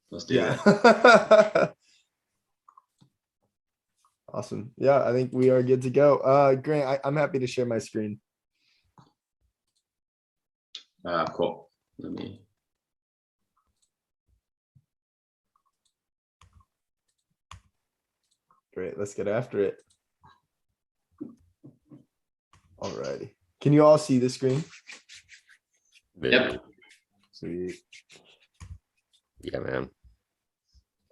Let's do that. Yeah. Awesome. Yeah, I think we are good to go. Grant, I'm happy to share my screen. Cool. Let me. Great. Let's get after it. Alrighty. Can you all see the screen? Yep. Sweet. Yeah, man.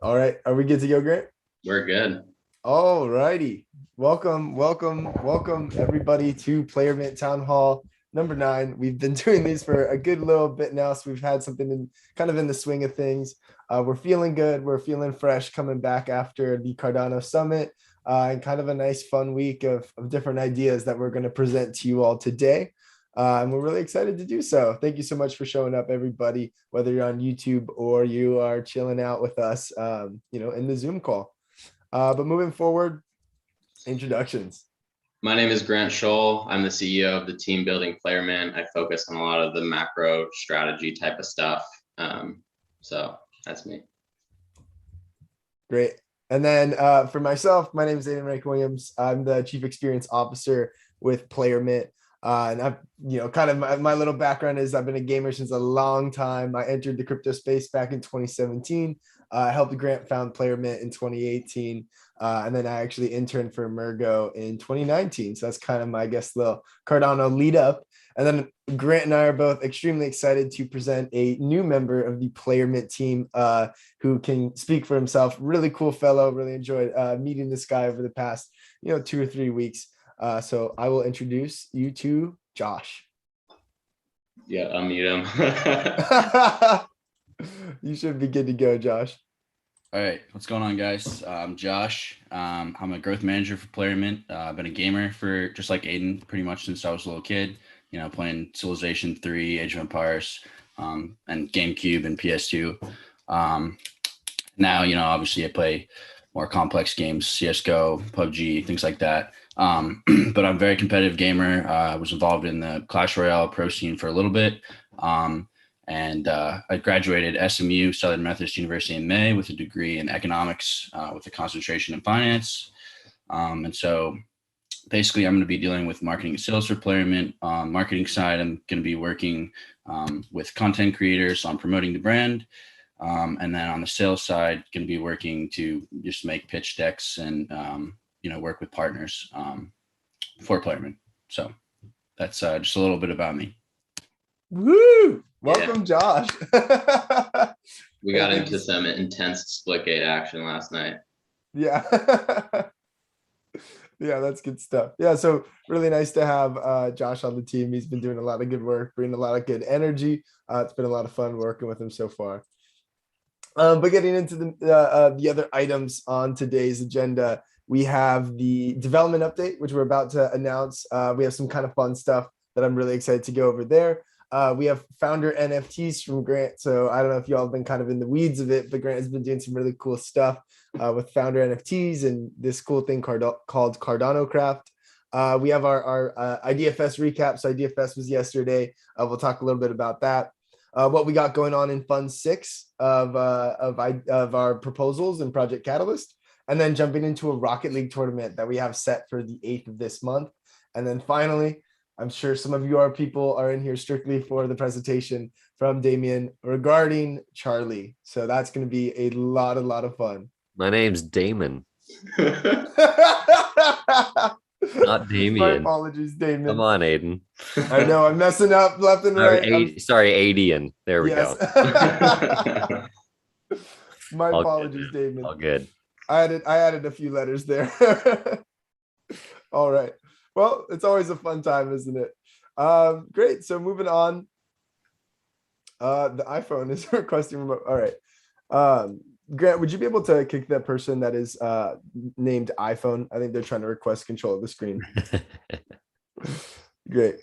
All right. Are we good to go, Grant? We're good. All righty. Welcome everybody to Player Mint Town Hall number 9. We've been doing these for a good little bit now, so we've had something in kind of in the swing of things. We're feeling good. We're feeling fresh coming back after the Cardano Summit and kind of a nice fun week of different ideas that we're going to present to you all today. And we're really excited to do so. Thank you so much for showing up, everybody, whether you're on YouTube or you are chilling out with us, in the Zoom call. But moving forward, introductions. My name is Grant Scholl. I'm the CEO of the team building Player Mint. I focus on a lot of the macro strategy type of stuff. So that's me. Great. And then for myself, my name is Aiden Rank Williams. I'm the Chief Experience Officer with Player Mint. And I've, kind of my little background is I've been a gamer since a long time. I entered the crypto space back in 2017. I helped Grant found Player Mint in 2018. And then I actually interned for Mergo in 2019. So that's kind of my, I guess, little Cardano lead up. And then Grant and I are both extremely excited to present a new member of the Player Mint team who can speak for himself. Really cool fellow. Really enjoyed meeting this guy over the past, 2 or 3 weeks. So I will introduce you to Josh. Yeah, unmute him. You should be good to go, Josh. All right, what's going on, guys? I'm Josh. I'm a growth manager for Player Mint. I've been a gamer for just like Aiden, pretty much since I was a little kid. Playing Civilization 3, Age of Empires, and GameCube and PS2. Now, obviously I play more complex games, CS:GO, PUBG, things like that. But I'm a very competitive gamer. I was involved in the Clash Royale pro scene for a little bit. And I graduated SMU, Southern Methodist University, in May with a degree in economics with a concentration in finance. And so basically I'm going to be dealing with marketing and sales for Player Mint. On marketing side, I'm going to be working with content creators on promoting the brand. And then on the sales side, going to be working to just make pitch decks and, work with partners for Player Mint. So that's just a little bit about me. Woo! Welcome, Josh. We got into some intense Splitgate action last night. Yeah. Yeah, that's good stuff. Yeah, so really nice to have Josh on the team. He's been doing a lot of good work, bringing a lot of good energy. It's been a lot of fun working with him so far. But getting into the other items on today's agenda, we have the development update, which we're about to announce. We have some kind of fun stuff that I'm really excited to go over there. We have founder NFTs from Grant. So I don't know if y'all have been kind of in the weeds of it, but Grant has been doing some really cool stuff with founder NFTs and this cool thing called Cardano Craft. We have our IDFS recap. So IDFS was yesterday. We'll talk a little bit about that. What we got going on in Fund 6 of our proposals and Project Catalyst, and then jumping into a Rocket League tournament that we have set for the 8th of this month. And then finally, I'm sure some of you people are in here strictly for the presentation from Damien regarding Charlie. So that's going to be a lot of fun. My name's Damon. Not Damien. My apologies, Damon. Come on, Aiden. I know I'm messing up left and right. Sorry, Adian. There we go. My apologies, Damon. All good. I added a few letters there. All right. Well, it's always a fun time, isn't it? Great. So moving on. The iPhone is requesting remote. All right. Grant, would you be able to kick that person that is named iPhone? I think they're trying to request control of the screen. Great.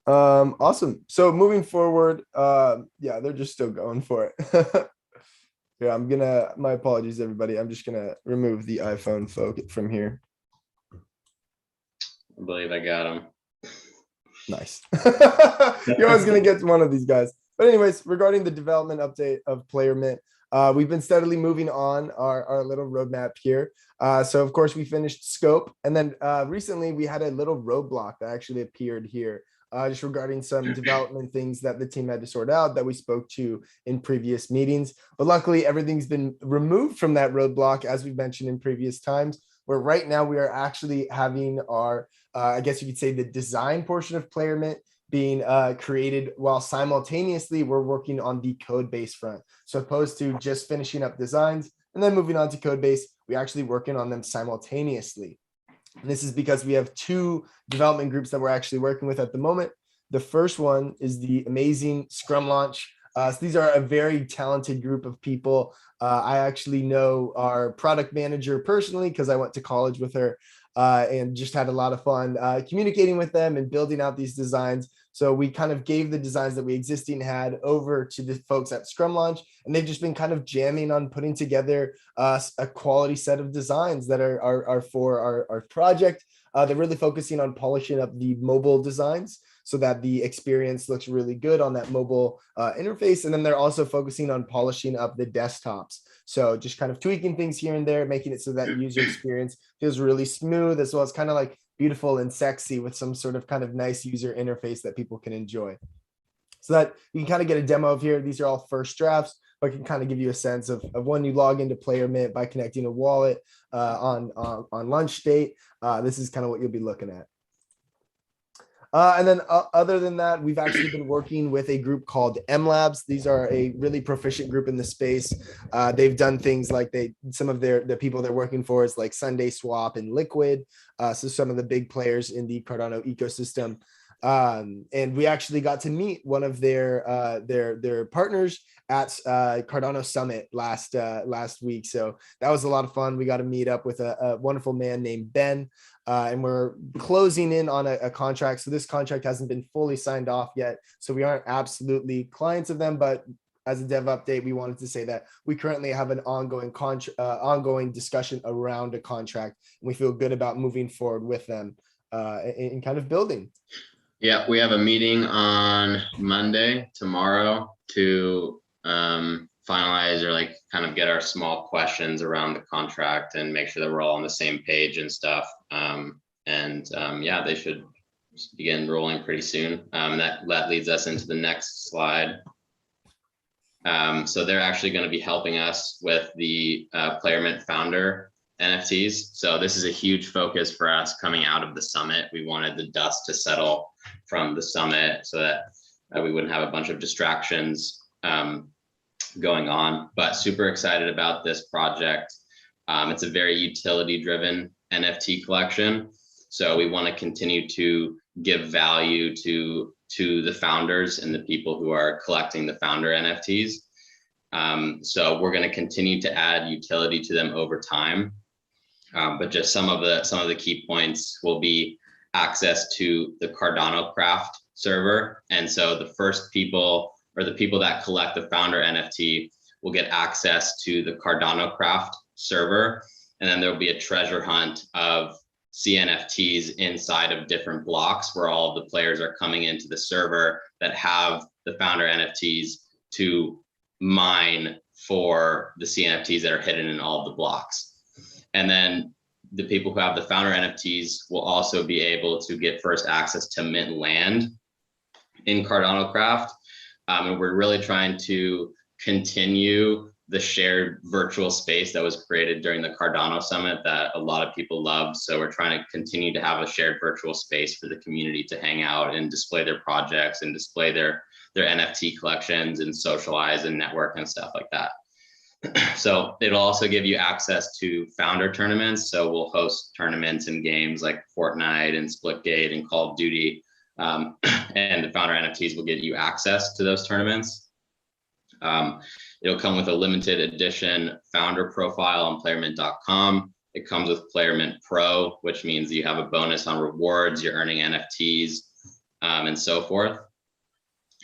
Awesome. So moving forward, yeah, they're just still going for it. Yeah, my apologies, everybody. I'm just gonna remove the iPhone folk from here. I believe I got him. Nice. You're always gonna get one of these guys. But anyways, regarding the development update of Player Mint, we've been steadily moving on our little roadmap here. So of course we finished scope, and then recently we had a little roadblock that actually appeared here, just regarding some development things that the team had to sort out that we spoke to in previous meetings. But luckily everything's been removed from that roadblock, as we've mentioned in previous times, where right now we are actually having our, I guess you could say, the design portion of Player Mint being created while simultaneously we're working on the code base front. So opposed to just finishing up designs and then moving on to code base, we're actually working on them simultaneously. And this is because we have two development groups that we're actually working with at the moment. The first one is the amazing Scrum Launch. So these are a very talented group of people. I actually know our product manager personally because I went to college with her, and just had a lot of fun communicating with them and building out these designs. So we kind of gave the designs that we existing had over to the folks at Scrum Launch, and they've just been kind of jamming on putting together a quality set of designs that are for our project. They're really focusing on polishing up the mobile designs so that the experience looks really good on that mobile interface. And then they're also focusing on polishing up the desktops. So just kind of tweaking things here and there, making it so that user experience feels really smooth, as well as kind of like beautiful and sexy with some sort of kind of nice user interface that people can enjoy. So that you can kind of get a demo of here. These are all first drafts, but can kind of give you a sense of when you log into Player Mint by connecting a wallet on lunch date. This is kind of what you'll be looking at. And then other than that, we've actually been working with a group called M Labs. These are a really proficient group in the space. They've done things like some of the people they're working for is like Sunday Swap and Liquid. So some of the big players in the Cardano ecosystem. And we actually got to meet one of their partners at Cardano Summit last week. So that was a lot of fun. We got to meet up with a wonderful man named Ben. And we're closing in on a contract. So this contract hasn't been fully signed off yet. So we aren't absolutely clients of them, but as a dev update, we wanted to say that we currently have an ongoing discussion around a contract. And we feel good about moving forward with them in kind of building. Yeah, we have a meeting on Monday, tomorrow, to finalize or like kind of get our small questions around the contract and make sure that we're all on the same page and stuff. Yeah, they should begin rolling pretty soon. That leads us into the next slide. So they're actually going to be helping us with the Player Mint founder NFTs. So this is a huge focus for us coming out of the summit. We wanted the dust to settle from the summit so that we wouldn't have a bunch of distractions going on, but super excited about this project. It's a very utility driven NFT collection. So we want to continue to give value to the founders and the people who are collecting the founder NFTs. So we're going to continue to add utility to them over time. But just some of the key points will be access to the Cardano Craft server. And so the first people, or the people that collect the founder NFT, will get access to the Cardano Craft server. And then there'll be a treasure hunt of CNFTs inside of different blocks where all of the players are coming into the server that have the founder NFTs to mine for the CNFTs that are hidden in all of the blocks. And then the people who have the founder NFTs will also be able to get first access to mint land in Cardano Craft. And we're really trying to continue the shared virtual space that was created during the Cardano Summit that a lot of people loved. So we're trying to continue to have a shared virtual space for the community to hang out and display their projects and display their NFT collections and socialize and network and stuff like that. So it'll also give you access to founder tournaments. So we'll host tournaments and games like Fortnite and Splitgate and Call of Duty. And the founder NFTs will get you access to those tournaments. It'll come with a limited edition founder profile on playermint.com. It comes with PlayerMint Pro, which means you have a bonus on rewards, you're earning NFTs, and so forth.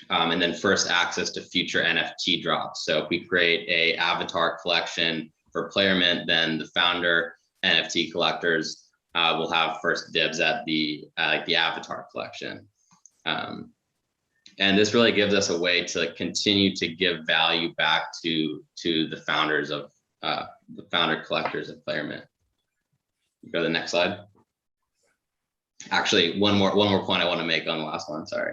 And then first access to future NFT drops. So if we create a avatar collection for PlayerMint, then the founder NFT collectors will have first dibs at the avatar collection. And this really gives us a way to continue to give value back to the founders of the founder collectors of PlayerMint. Go to the next slide. Actually, one more point I want to make on the last one. Sorry.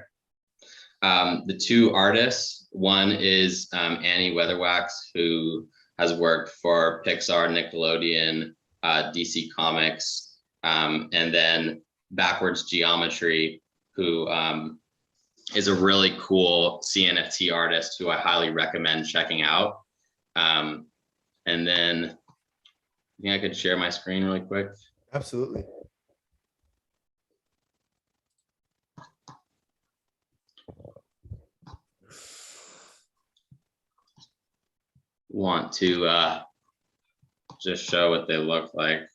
The two artists, one is Annie Weatherwax, who has worked for Pixar, Nickelodeon, DC Comics, and then Backwards Geometry, who is a really cool CNFT artist who I highly recommend checking out. And then I think I could share my screen really quick. Absolutely. Want to just show what they look like.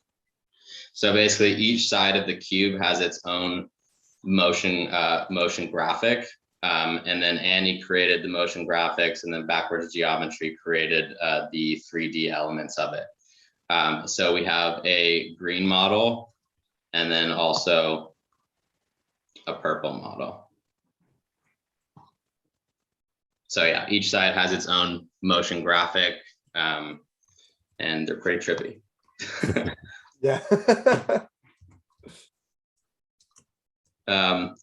So basically each side of the cube has its own motion graphic, and then Annie created the motion graphics, and then Backwards Geometry created the 3D elements of it. So we have a green model and then also a purple model. So yeah, each side has its own motion graphic, and they're pretty trippy. Yeah.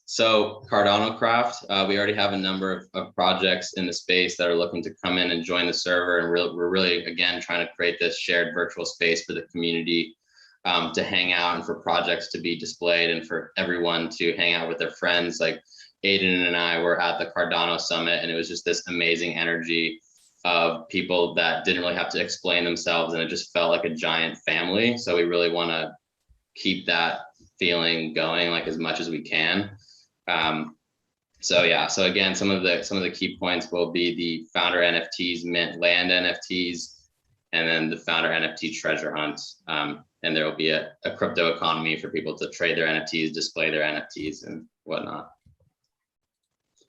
So Cardano Craft, we already have a number of projects in the space that are looking to come in and join the server, and we're really, again, trying to create this shared virtual space for the community to hang out, and for projects to be displayed, and for everyone to hang out with their friends. Like Aiden and I were at the Cardano Summit, and it was just this amazing energy of people that didn't really have to explain themselves, and it just felt like a giant family. So we really want to keep that feeling going, like, as much as we can. So yeah, so again, some of the key points will be the founder NFTs, mint land NFTs, and then the founder NFT treasure hunts. And there will be a crypto economy for people to trade their NFTs, display their NFTs, and whatnot.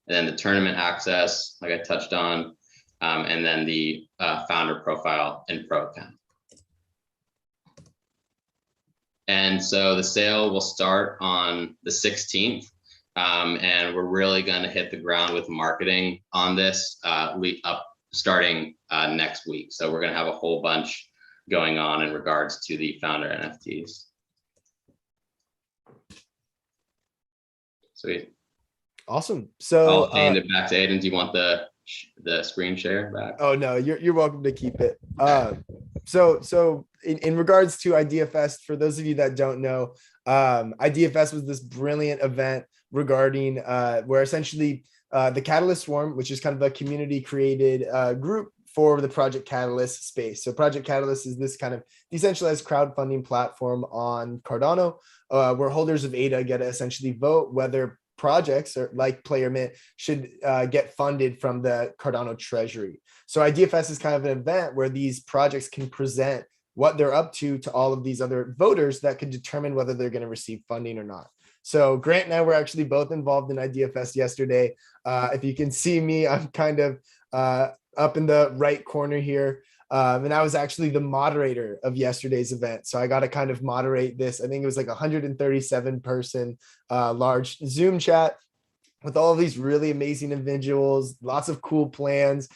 And then the tournament access, like I touched on, and then the founder profile and pro account. And so the sale will start on the 16th, and we're really going to hit the ground with marketing on this starting next week. So we're going to have a whole bunch going on in regards to the founder NFTs. Sweet. Awesome. So I'll hand it back to Aiden. Do you want the screen share back? Oh no, you're welcome to keep it. So in regards to Idea Fest, for those of you that don't know, Idea Fest was this brilliant event regarding where essentially the Catalyst Swarm, which is kind of a community created group for the Project Catalyst space. So Project Catalyst is this kind of decentralized crowdfunding platform on Cardano, where holders of ADA get to essentially vote whether projects or like PlayerMint should get funded from the Cardano treasury. So IdeaFest is kind of an event where these projects can present what they're up to all of these other voters that can determine whether they're going to receive funding or not. So Grant and I were actually both involved in IdeaFest yesterday. If you can see me, I'm kind of up in the right corner here. And I was actually the moderator of yesterday's event. So I got to kind of moderate this. I think it was like 137 person large Zoom chat with all of these really amazing individuals, lots of cool plans,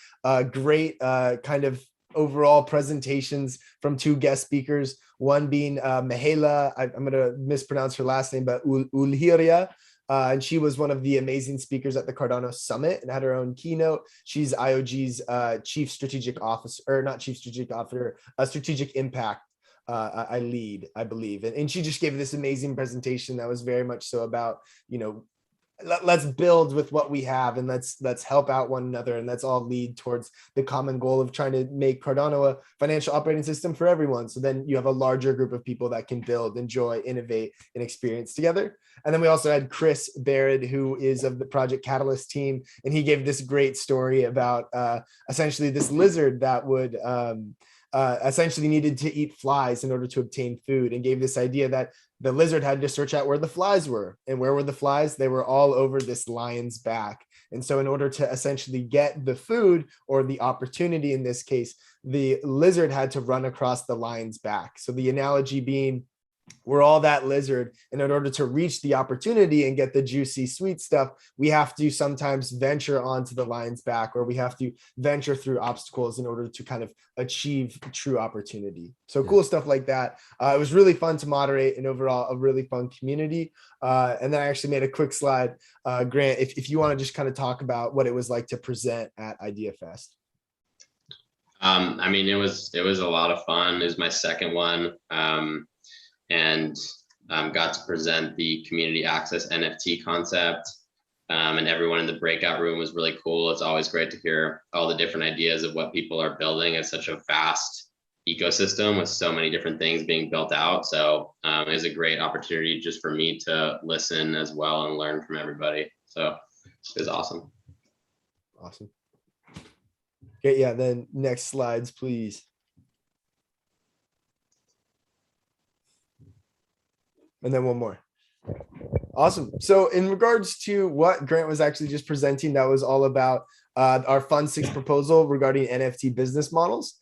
great kind of overall presentations from two guest speakers, one being Mihaela, I'm going to mispronounce her last name, but Ulhiria. And she was one of the amazing speakers at the Cardano Summit and had her own keynote. She's IOG's chief strategic officer, or not chief strategic officer, strategic impact I lead, I believe. And she just gave this amazing presentation that was very much so about, you know, let's build with what we have, and let's help out one another, and let's all lead towards the common goal of trying to make Cardano a financial operating system for everyone. So then you have a larger group of people that can build, enjoy, innovate, and experience together. And then we also had Chris Barrett, who is of the Project Catalyst team, and he gave this great story about essentially this lizard that would essentially needed to eat flies in order to obtain food, and gave this idea that the lizard had to search out where the flies were. And where were the flies? They were all over this lion's back. And so in order to essentially get the food, or the opportunity in this case, the lizard had to run across the lion's back. So the analogy being, we're all that lizard. And in order to reach the opportunity and get the juicy, sweet stuff, we have to sometimes venture onto the lion's back, or we have to venture through obstacles in order to kind of achieve true opportunity. So cool stuff like that. It was really fun to moderate, and overall a really fun community. And then I actually made a quick slide. Grant, if you want to just kind of talk about what it was like to present at Idea Fest. I mean, it was a lot of fun. It was my second one. And got to present the community access NFT concept. And everyone in the breakout room was really cool. It's always great to hear all the different ideas of what people are building. It's such a vast ecosystem with so many different things being built out. So it was a great opportunity just for me to listen as well and learn from everybody. So it was awesome. Awesome. Okay, yeah, then next slides, please. And then one more. Awesome. So in regards to what Grant was actually just presenting, that was all about our Fund 6 proposal regarding NFT business models.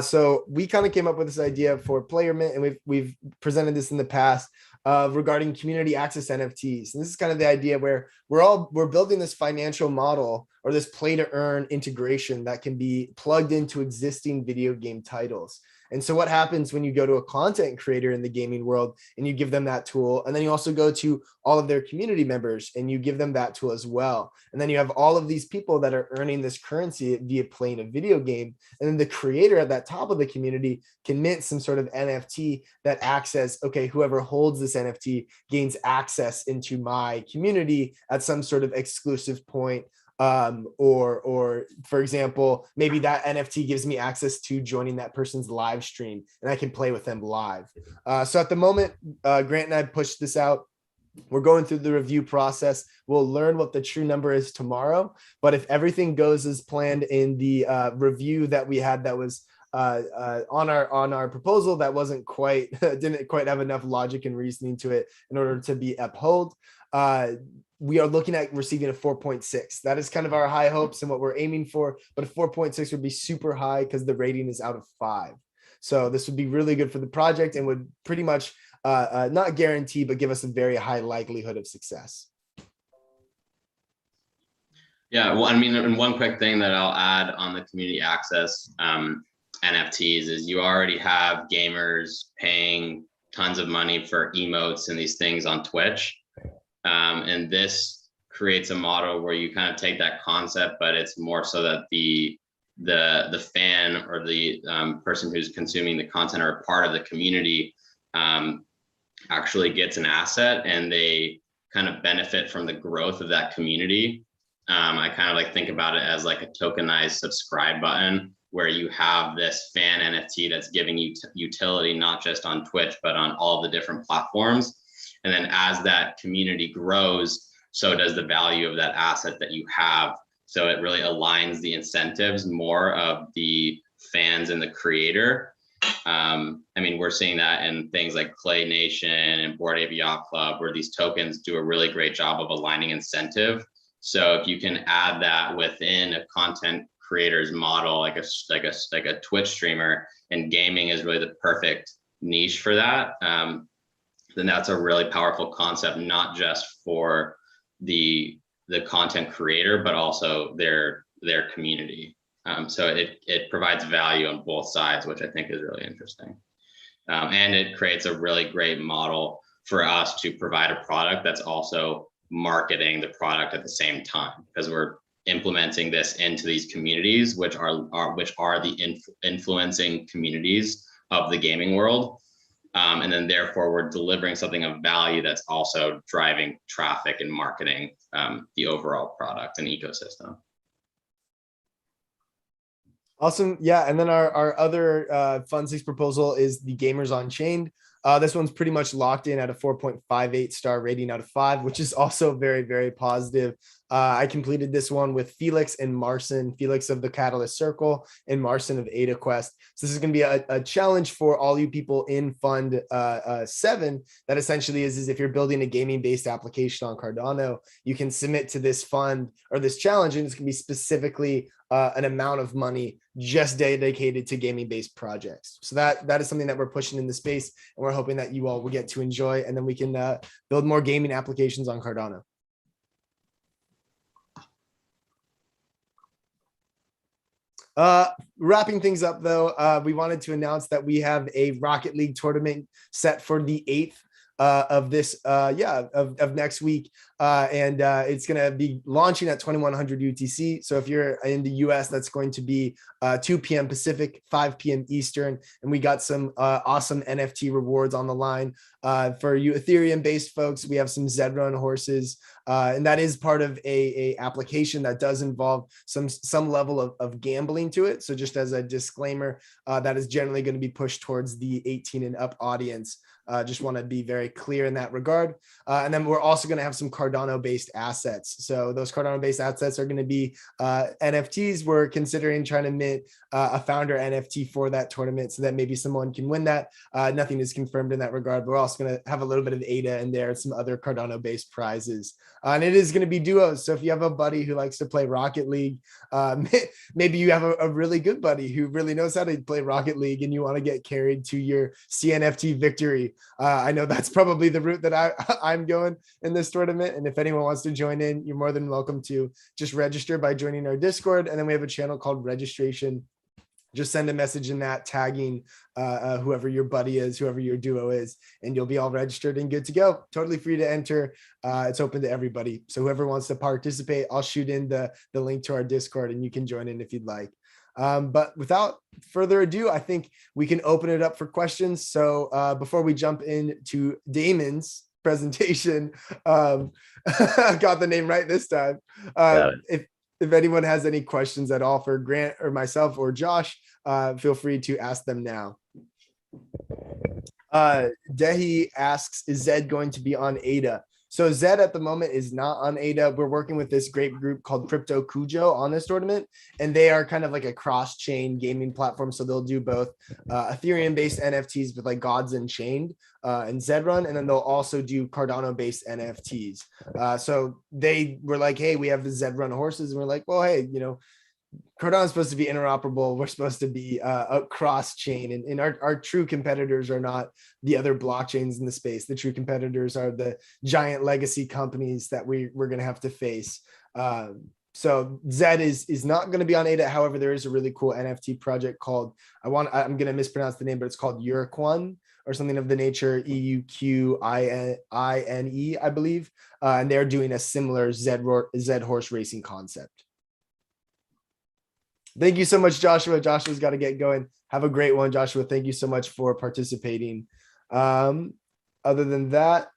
So we kind of came up with this idea for Player Mint, and we've presented this in the past regarding community access NFTs. And this is kind of the idea where we're building this financial model, or this play to earn integration that can be plugged into existing video game titles. And so what happens when you go to a content creator in the gaming world and you give them that tool, and then you also go to all of their community members and you give them that tool as well. And then you have all of these people that are earning this currency via playing a video game. And then the creator at that top of the community can mint some sort of NFT that acts as, okay, whoever holds this NFT gains access into my community at some sort of exclusive point. Or for example, maybe that NFT gives me access to joining that person's live stream and I can play with them live. So at the moment, Grant and I pushed this out. We're going through the review process. We'll learn what the true number is tomorrow. But if everything goes as planned in the review that we had, that was on our proposal, that wasn't quite didn't quite have enough logic and reasoning to it in order to be upheld. We are looking at receiving a 4.6. That is kind of our high hopes and what we're aiming for, but a 4.6 would be super high because the rating is out of 5. So this would be really good for the project and would pretty much not guarantee, but give us a very high likelihood of success. Yeah, well, I mean, and one quick thing that I'll add on the community access NFTs is you already have gamers paying tons of money for emotes and these things on Twitch. And this creates a model where you kind of take that concept, but it's more so that the fan or the person who's consuming the content or a part of the community actually gets an asset, and they kind of benefit from the growth of that community. I kind of like think about it as like a tokenized subscribe button, where you have this fan NFT that's giving you utility, not just on Twitch, but on all the different platforms. And then as that community grows, so does the value of that asset that you have. So it really aligns the incentives more of the fans and the creator. I mean, we're seeing that in things like Clay Nation and Bored Ape Yacht Club, where these tokens do a really great job of aligning incentive. So if you can add that within a content creator's model, like a Twitch streamer, and gaming is really the perfect niche for that, then that's a really powerful concept, not just for the content creator, but also their community. So it provides value on both sides, which I think is really interesting. And it creates a really great model for us to provide a product that's also marketing the product at the same time, because we're implementing this into these communities, which are the influencing communities of the gaming world. And then therefore we're delivering something of value that's also driving traffic and marketing the overall product and ecosystem. Awesome. Yeah. And then our other Fund 6 proposal is the Gamers Unchained. This one's pretty much locked in at a 4.58 star rating out of 5, which is also very, very positive. I completed this one with Felix and Marcin, Felix of the Catalyst Circle and Marcin of Ada Quest. So this is going to be a challenge for all you people in Fund 7. That essentially is if you're building a gaming-based application on Cardano, you can submit to this fund or this challenge, and it's going to be specifically an amount of money just dedicated to gaming-based projects. So that is something that we're pushing in the space, and we're hoping that you all will get to enjoy, and then we can build more gaming applications on Cardano. Wrapping things up though, we wanted to announce that we have a Rocket League tournament set for the 8th of this of next week, and it's going to be launching at 2100 UTC. So if you're in the US, that's going to be 2 p.m. Pacific, 5 p.m. Eastern, and we got some awesome NFT rewards on the line. For you Ethereum based folks, we have some Zed horses, and that is part of a application that does involve some level of gambling to it. So just as a disclaimer, that is generally going to be pushed towards the 18 and up audience. Just want to be very clear in that regard. And then we're also going to have some Cardano based assets. So those Cardano based assets are going to be NFTs. We're considering trying to mint a founder NFT for that tournament so that maybe someone can win that. Nothing is confirmed in that regard, but we're also going to have a little bit of ADA in there and some other Cardano based prizes. And it is going to be duos. So if you have a buddy who likes to play Rocket League, maybe you have a really good buddy who really knows how to play Rocket League and you want to get carried to your CNFT victory. I know that's probably the route that I'm going in this tournament. And if anyone wants to join in, you're more than welcome to just register by joining our Discord. And then we have a channel called Registration. Just send a message in that tagging whoever your buddy is, whoever your duo is, and you'll be all registered and good to go. Totally free to enter. It's open to everybody. So whoever wants to participate, I'll shoot in the link to our Discord and you can join in if you'd like. But without further ado, I think we can open it up for questions. So before we jump into Damon's presentation, I got the name right this time. If anyone has any questions at all for Grant or myself or Josh, feel free to ask them now. Dehi asks, is Zed going to be on ADA? So Zed at the moment is not on ADA. We're working with this great group called Crypto Cujo on this tournament, and they are kind of like a cross-chain gaming platform. So they'll do both Ethereum-based NFTs with like Gods Unchained and Zed and then they'll also do Cardano-based NFTs. So they were like, hey, we have the Zed horses, and we're like, well, hey, you know, Cardano is supposed to be interoperable. We're supposed to be a cross chain, and our true competitors are not the other blockchains in the space. The true competitors are the giant legacy companies that we're going to have to face. So Zed is not going to be on ADA. However, there is a really cool NFT project called, I'm going to mispronounce the name, but it's called Euquine or something of the nature, EUQINE, I believe. And they're doing a similar Zed horse racing concept. Thank you so much, Joshua. Joshua's got to get going. Have a great one, Joshua. Thank you so much for participating. Other than that,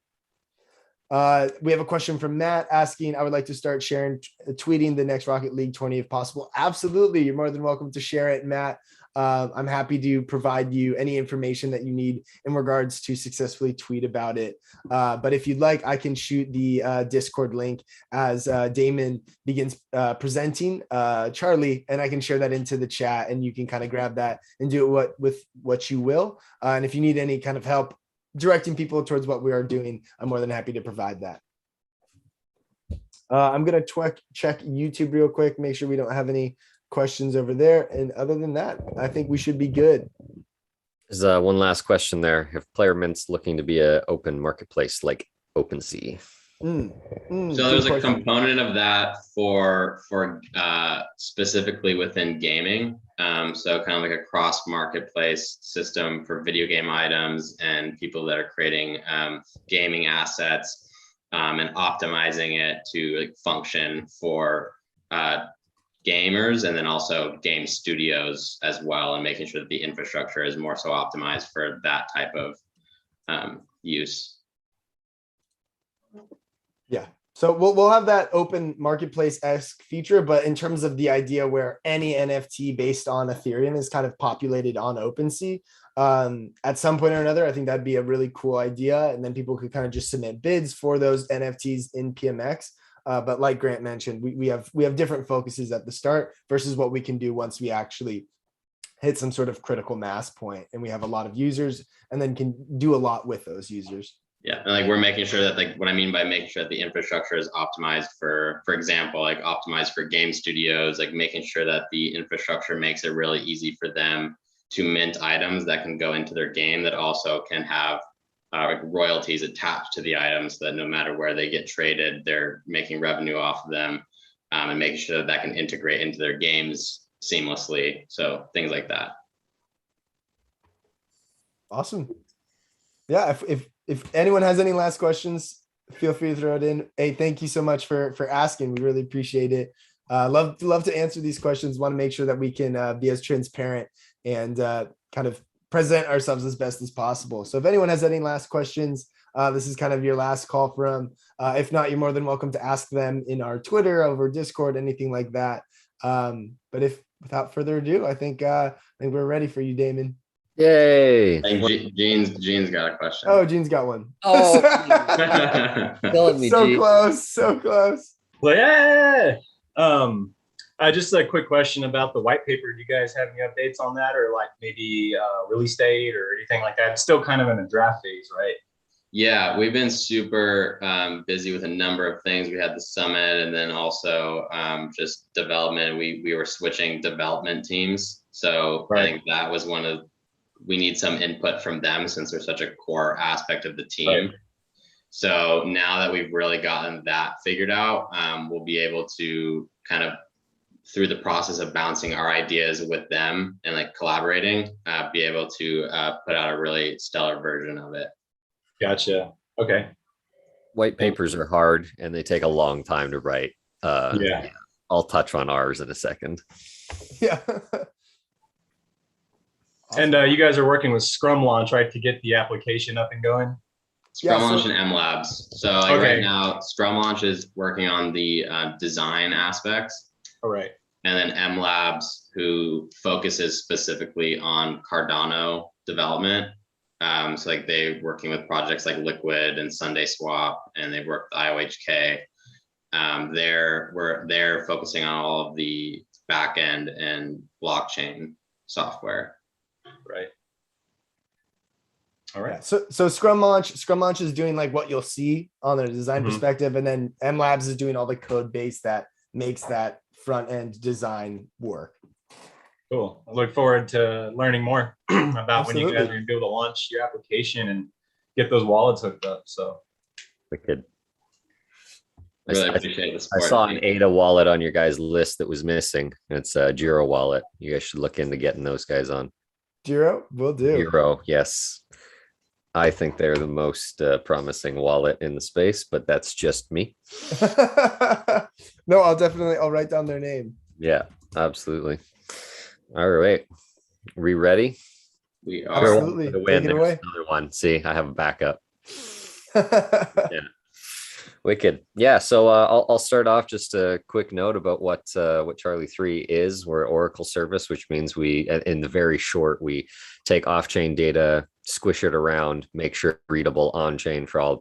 we have a question from Matt asking, I would like to start tweeting the next Rocket League 20 if possible. Absolutely. You're more than welcome to share it, Matt. I'm happy to provide you any information that you need in regards to successfully tweet about it. But if you'd like, I can shoot the Discord link as Damon begins presenting Charlie, and I can share that into the chat, and you can kind of grab that and do it with what you will. And if you need any kind of help directing people towards what we are doing, I'm more than happy to provide that. I'm going to check YouTube real quick, make sure we don't have any questions over there. And other than that, I think we should be good. There's one last question there. If Player Mint's looking to be an open marketplace like OpenSea? So there's a component of that for specifically within gaming. So kind of like a cross marketplace system for video game items and people that are creating gaming assets and optimizing it to like function for gamers and then also game studios as well, and making sure that the infrastructure is more so optimized for that type of use. Yeah. So we'll have that open marketplace-esque feature, but in terms of the idea where any NFT based on Ethereum is kind of populated on OpenSea, at some point or another, I think that'd be a really cool idea. And then people could kind of just submit bids for those NFTs in PMX. But like Grant mentioned, we have different focuses at the start versus what we can do once we actually hit some sort of critical mass point and we have a lot of users and then can do a lot with those users. Yeah, and like we're making sure that, like, what I mean by making sure that the infrastructure is optimized for example, like optimized for game studios, like making sure that the infrastructure makes it really easy for them to mint items that can go into their game that also can have like royalties attached to the items, so that no matter where they get traded, they're making revenue off of them, and making sure that that can integrate into their games seamlessly. So things like that. Awesome. Yeah, if anyone has any last questions, feel free to throw it in. Hey, thank you so much for asking. We really appreciate it. Love to answer these questions. Want to make sure that we can be as transparent and kind of present ourselves as best as possible. So if anyone has any last questions, this is kind of your last call for them. If not, you're more than welcome to ask them in our Twitter, over Discord, anything like that. But without further ado, I think we're ready for you, Damon. Yay! I think Gene's got a question. Oh, Gene's got one. Oh, killing me, So Gene. close, so close. Well, yeah. Just a quick question about the white paper. Do you guys have any updates on that, or like maybe release date or anything like that? It's still kind of in a draft phase, right? Yeah, we've been super busy with a number of things. We had the summit, and then also just development. We were switching development teams, so I think that was we need some input from them, since they're such a core aspect of the team. Right. So now that we've really gotten that figured out, we'll be able to kind of, through the process of bouncing our ideas with them and like collaborating, be able to put out a really stellar version of it. Gotcha. Okay. White papers are hard and they take a long time to write. Yeah. I'll touch on ours in a second. Yeah. And you guys are working with Scrum Launch, right, to get the application up and going? Scrum Yeah, Launch and M Labs. So like Okay. right now, Scrum Launch is working on the design aspects, All right. and then M Labs, who focuses specifically on Cardano development. So like they're working with projects like Liquid and Sunday Swap, and they've worked with IOHK. They're focusing on all of the backend and blockchain software. Right. All Yeah. right. So Scrum Launch is doing like what you'll see on the design Mhm. perspective, and then M Labs is doing all the code base that makes that front end design work. Cool. I look forward to learning more about when you guys Absolutely. are going to be able to launch your application and get those wallets hooked up. So Wicked. Really I appreciate the I support. saw an ADA wallet on your guys' list that was missing. It's a Giro wallet. You guys should look into getting those guys on. Giro, will do. Giro, yes. I think they're the most promising wallet in the space, but that's just me. No, I'll write down their name. Yeah, absolutely. All right. We ready? We Sure, are. Absolutely. to win. Take it There's away. another one. See, I have a backup. Wicked. Yeah. So I'll start off just a quick note about what Charlie 3 is. We're an Oracle service, which means we, in the very short, we take off-chain data, squish it around, make sure it's readable on-chain for all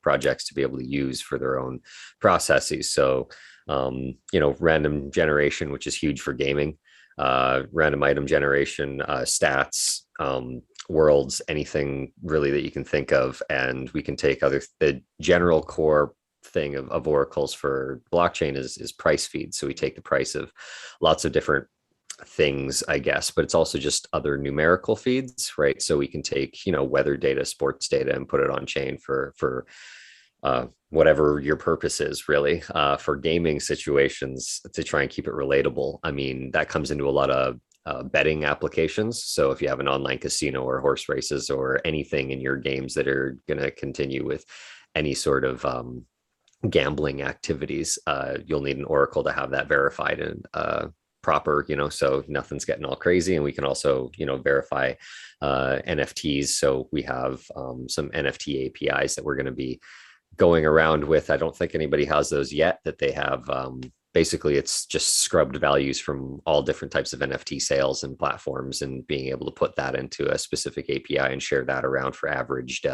projects to be able to use for their own processes. So, random generation, which is huge for gaming, random item generation, stats, worlds, anything really that you can think of. And we can take the general core thing of Oracle's for blockchain is price feeds. So we take the price of lots of different things, I guess, but it's also just other numerical feeds, right? So we can take, weather data, sports data, and put it on chain for whatever your purpose is, really, for gaming situations, to try and keep it relatable. I mean, that comes into a lot of betting applications. So if you have an online casino or horse races or anything in your games that are going to continue with any sort of gambling activities, you'll need an Oracle to have that verified and proper, so nothing's getting all crazy. And we can also, verify NFTs. So we have some NFT APIs that we're going to be going around with. I don't think anybody has those yet, that they have basically it's just scrubbed values from all different types of NFT sales and platforms, and being able to put that into a specific API and share that around for averaged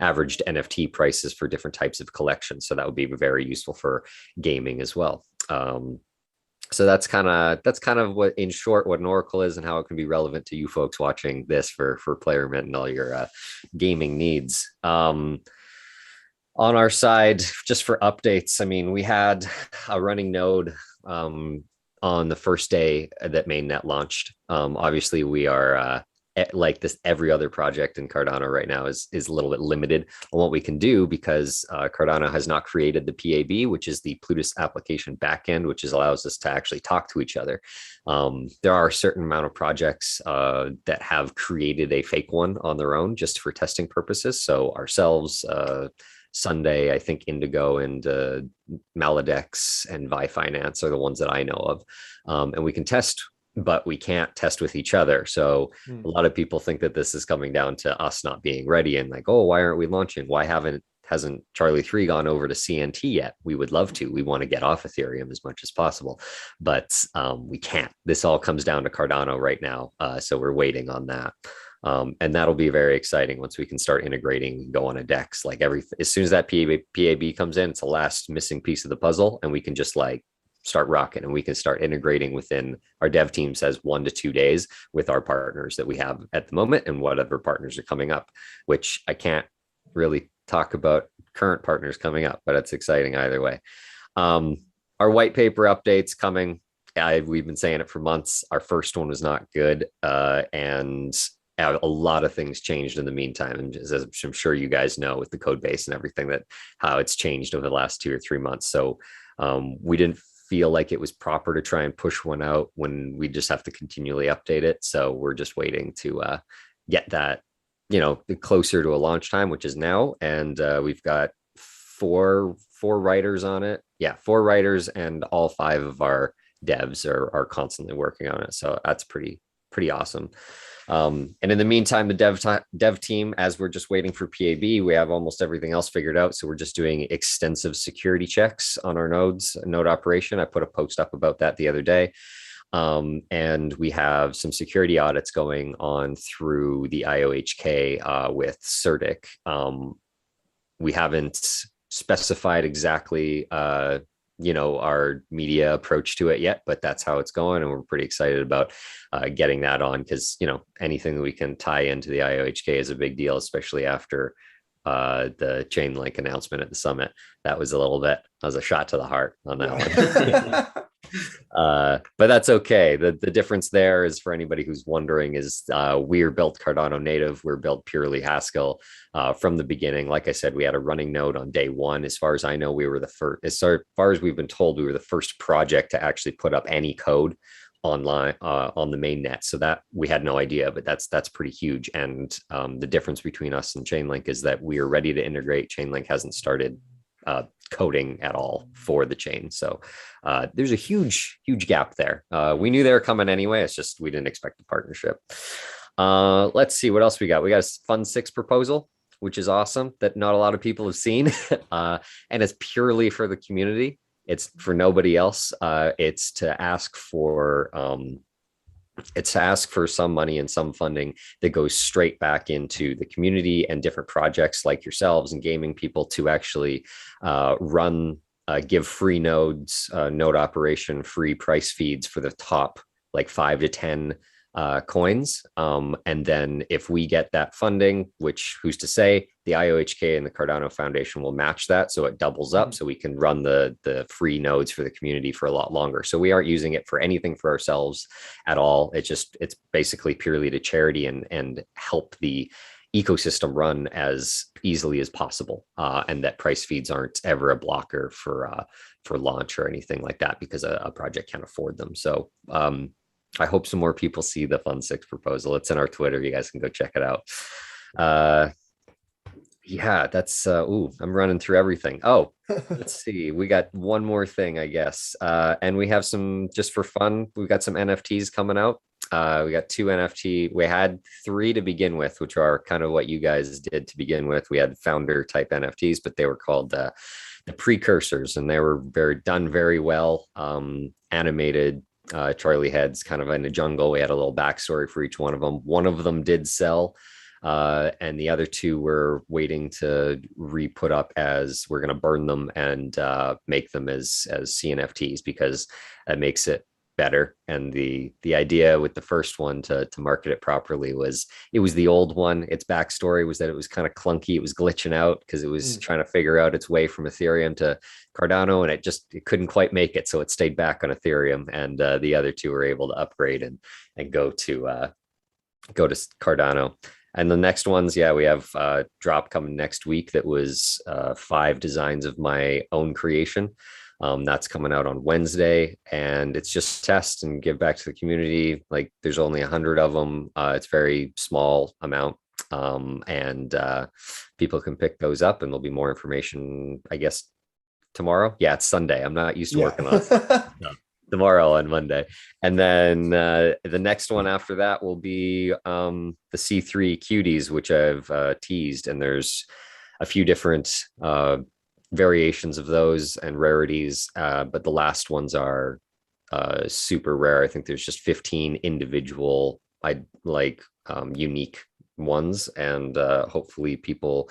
NFT prices for different types of collections. So that would be very useful for gaming as well. So that's kind of what, in short, what an Oracle is and how it can be relevant to you folks watching this for Player Mint and all your gaming needs. On our side, just for updates, I mean, we had a running node on the first day that mainnet launched. Obviously, we are like this, every other project in Cardano right now is a little bit limited on what we can do, because Cardano has not created the PAB, which is the Plutus application backend, which allows us to actually talk to each other. There are a certain amount of projects that have created a fake one on their own just for testing purposes. So ourselves, Sunday, I think Indigo and Maladex and Vi Finance are the ones that I know of. And we can test, but we can't test with each other. So a lot of people think that this is coming down to us not being ready and like, oh, why aren't we launching? Why hasn't Charlie 3 gone over to CNT yet? We would love to. We want to get off Ethereum as much as possible, but we can't. This all comes down to Cardano right now. So we're waiting on that. And that'll be very exciting once we can start integrating, go on a DEX, like as soon as that PAB comes in, it's the last missing piece of the puzzle, and we can just like start rocking, and we can start integrating within our dev team says 1 to 2 days with our partners that we have at the moment and whatever partners are coming up, which I can't really talk about current partners coming up, but it's exciting either way. Our white paper updates coming. We've been saying it for months. Our first one was not good, and a lot of things changed in the meantime. And as I'm sure you guys know, with the code base and everything, that how it's changed over the last 2 or 3 months. So we didn't feel like it was proper to try and push one out when we just have to continually update it. So we're just waiting to get that, closer to a launch time, which is now. And we've got four writers on it. Yeah, 4 writers, and all 5 of our devs are constantly working on it. So that's pretty awesome. And in the meantime, the dev team, as we're just waiting for PAB, we have almost everything else figured out. So we're just doing extensive security checks on our node operation. I put a post up about that the other day. And we have some security audits going on through the IOHK with CertiK. We haven't specified exactly our media approach to it yet, but that's how it's going, and we're pretty excited about getting that on, because anything that we can tie into the IOHK is a big deal, especially after the Chainlink announcement at the summit. That was a shot to the heart on that one. But that's okay. The difference there is, for anybody who's wondering, is we're built Cardano native. We're built purely Haskell from the beginning. Like I said, we had a running node on day 1. As far as I know, we were the first. As far as we've been told, we were the first project to actually put up any code online on the main net. So that we had no idea, but that's pretty huge. And the difference between us and Chainlink is that we are ready to integrate. Chainlink hasn't started coding at all for the chain. So there's a huge gap there. We knew they were coming anyway. It's just we didn't expect the partnership. Let's see what else we got. We got a Fund 6 proposal, which is awesome, that not a lot of people have seen. And it's purely for the community. It's for nobody else. It's to ask for some money and some funding that goes straight back into the community and different projects like yourselves and gaming people to actually give free nodes, node operation, free price feeds for the top like 5 to 10 coins. And then if we get that funding, which who's to say, the IOHK and the Cardano Foundation will match that. So it doubles up, so we can run the free nodes for the community for a lot longer. So we aren't using it for anything for ourselves at all. It's basically purely to charity and help the ecosystem run as easily as possible. And that price feeds aren't ever a blocker for launch or anything like that, because a project can't afford them. So I hope some more people see the Fund 6 proposal. It's in our Twitter. You guys can go check it out. Yeah, that's I'm running through everything. Oh, let's see. We got one more thing, I guess. And we have some, just for fun, we've got some NFTs coming out. We got 2 NFT. We had 3 to begin with, which are kind of what you guys did to begin with. We had founder type NFTs, but they were called the precursors, and they were done very well. Animated Charlie heads kind of in the jungle. We had a little backstory for each one of them. One of them did sell, and the other 2 were waiting to re-put up, as we're going to burn them and make them as CNFTs, because that makes it better. And the idea with the first one to market it properly was, it was the old one. Its backstory was that it was kind of clunky. It was glitching out because it was trying to figure out its way from Ethereum to Cardano, and it couldn't quite make it. So it stayed back on Ethereum, and the other 2 were able to upgrade and go to go to Cardano. And the next ones, yeah, we have drop coming next week. That was 5 designs of my own creation. That's coming out on Wednesday, and it's just test and give back to the community. Like there's only 100 of them. It's very small amount. And people can pick those up, and there'll be more information, I guess, tomorrow. Yeah, it's Sunday. I'm not used to working on tomorrow on Monday. And then the next one after that will be the C3 cuties, which I've teased, and there's a few different variations of those and rarities, but the last ones are super rare. I think there's just 15 individual unique ones, and hopefully people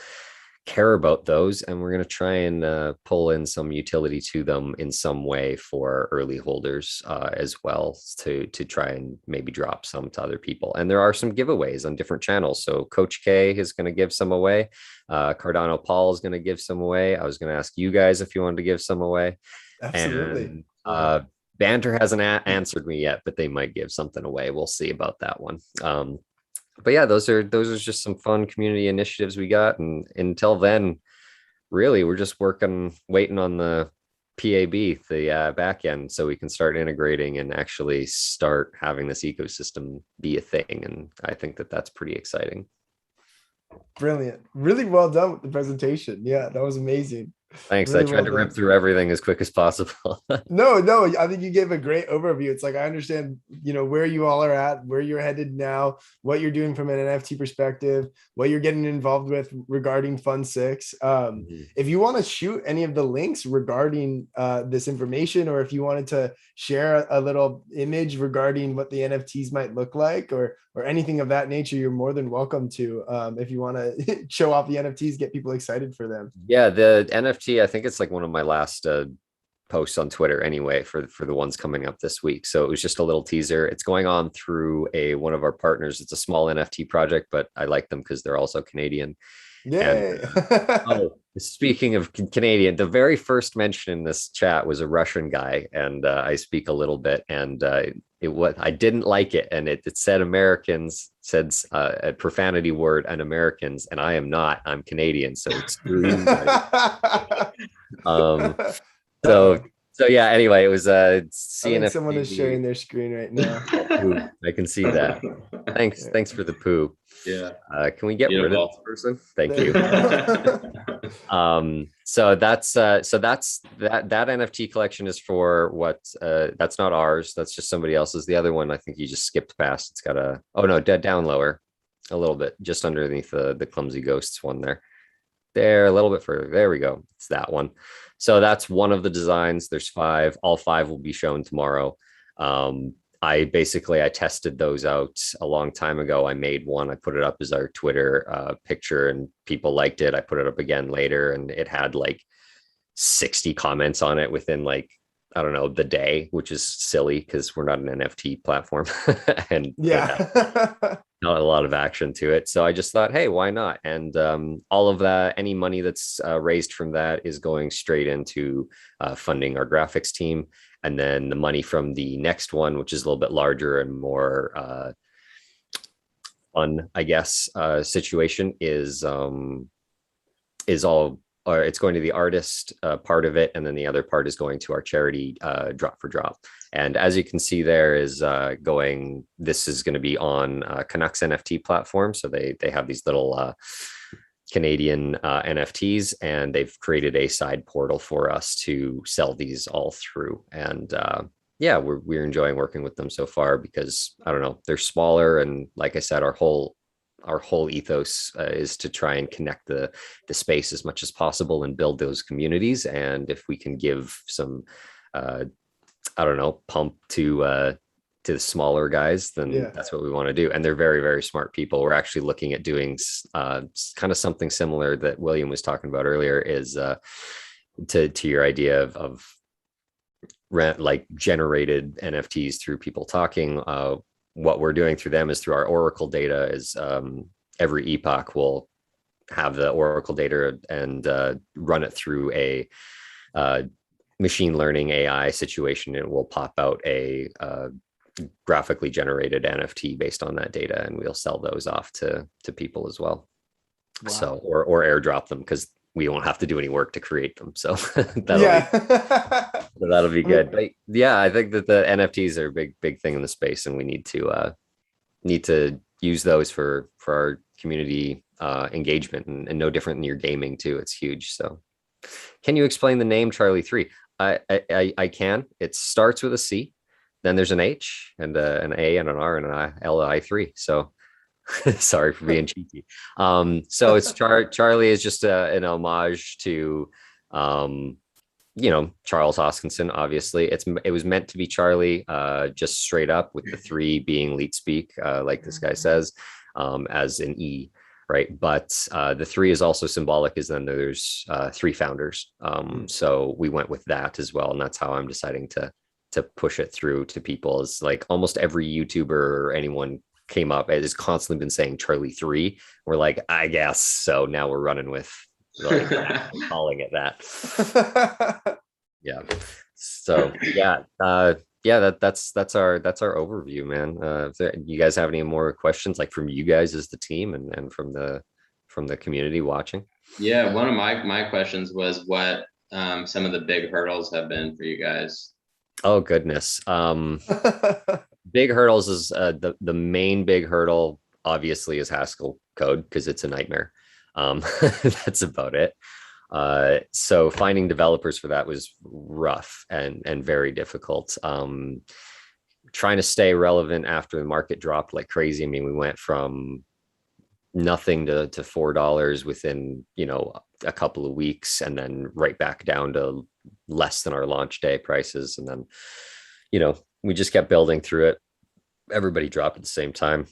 care about those, and we're going to try and pull in some utility to them in some way for early holders as well, to try and maybe drop some to other people. And there are some giveaways on different channels. So Coach K is going to give some away. Cardano Paul is going to give some away. I was going to ask you guys if you wanted to give some away. Absolutely. And Banter hasn't answered me yet, but they might give something away. We'll see about that one. But yeah, those are just some fun community initiatives we got. And until then, really, we're just waiting on the PAB, the back end, so we can start integrating and actually start having this ecosystem be a thing. And I think that that's pretty exciting. Brilliant. Really well done with the presentation. Yeah, that was amazing. Thanks. Really I tried to rip through everything as quick as possible. No, I think you gave a great overview. It's like, I understand, where you all are at, where you're headed now, what you're doing from an NFT perspective, what you're getting involved with regarding Fund 6. If you want to shoot any of the links regarding this information, or if you wanted to share a little image regarding what the NFTs might look like, or anything of that nature, you're more than welcome to. If you want to show off the NFTs, get people excited for them. Yeah, the NFT, I think it's like one of my last posts on Twitter anyway, for the ones coming up this week. So it was just a little teaser. It's going on through one of our partners. It's a small NFT project, but I like them because they're also Canadian. Yay. And, speaking of Canadian, the very first mention in this chat was a Russian guy, and I speak a little bit, and I didn't like it, and it said Americans, said a profanity word, and Americans, and I am not. I'm Canadian, so it's so yeah. Anyway, it was CNFT. Someone is sharing their screen right now. Poo. I can see that. Thanks for the poo. Yeah. Can we get rid of this person? Thank you. So that's that NFT collection is for what? That's not ours. That's just somebody else's. The other one, I think you just skipped past. It's got down lower, a little bit, just underneath the Clumsy Ghosts one there, a little bit further. There we go. It's that one. So that's one of the designs. There's 5. All 5 will be shown tomorrow. I tested those out a long time ago. I made one. I put it up as our Twitter picture, and people liked it. I put it up again later, and it had like 60 comments on it within I don't know, the day, which is silly because we're not an NFT platform. And yeah, not a lot of action to it. So I just thought, hey, why not? And all of that, any money that's raised from that is going straight into funding our graphics team. And then the money from the next one, which is a little bit larger and more fun, I guess, situation is all, or it's going to the artist part of it. And then the other part is going to our charity Drop for Drop. And as you can see, there is this is going to be on Canucks NFT platform. So they have these little Canadian NFTs, and they've created a side portal for us to sell these all through. And yeah, we're enjoying working with them so far because, I don't know, they're smaller. And like I said, our whole ethos is to try and connect the space as much as possible and build those communities. And if we can give some, I don't know, pump to the smaller guys, then that's what we want to do. And they're very, very smart people. We're actually looking at doing kind of something similar that William was talking about earlier, is to your idea of generated NFTs through people talking. What we're doing through them is through our Oracle data. Is every epoch will have the Oracle data and run it through a machine learning AI situation. It will pop out a graphically generated NFT based on that data, and we'll sell those off to people as well. Wow. So or airdrop them, because we won't have to do any work to create them. So that'll be good. But yeah, I think that the NFTs are a big thing in the space, and we need to use those for our community engagement, and no different than your gaming too. It's huge. So can you explain the name Charlie 3? I can. It starts with a C, then there's an H and an A and an R and an LI3. So sorry for being cheeky. So it's Charlie is just an homage to Charles Hoskinson. Obviously it was meant to be Charlie, just straight up, with the 3 being leet speak, like this guy says, as an E, right? But the 3 is also symbolic, as then there's 3 founders. So we went with that as well, and that's how I'm deciding to push it through to people. Is like almost every YouTuber or anyone came up, it has constantly been saying Charlie 3. We're like, I guess so. Now we're running with like calling it that. Yeah. So yeah, that's our overview, man. You guys have any more questions, like from you guys as the team and from the community watching? Yeah, one of my questions was what some of the big hurdles have been for you guys. Oh goodness. Big hurdles is the main big hurdle obviously is Haskell code, because it's a nightmare. That's about it. So finding developers for that was rough and very difficult. Trying to stay relevant after the market dropped like crazy. I mean, we went from nothing to $4 within a couple of weeks, and then right back down to less than our launch day prices. And then we just kept building through it. Everybody dropped at the same time.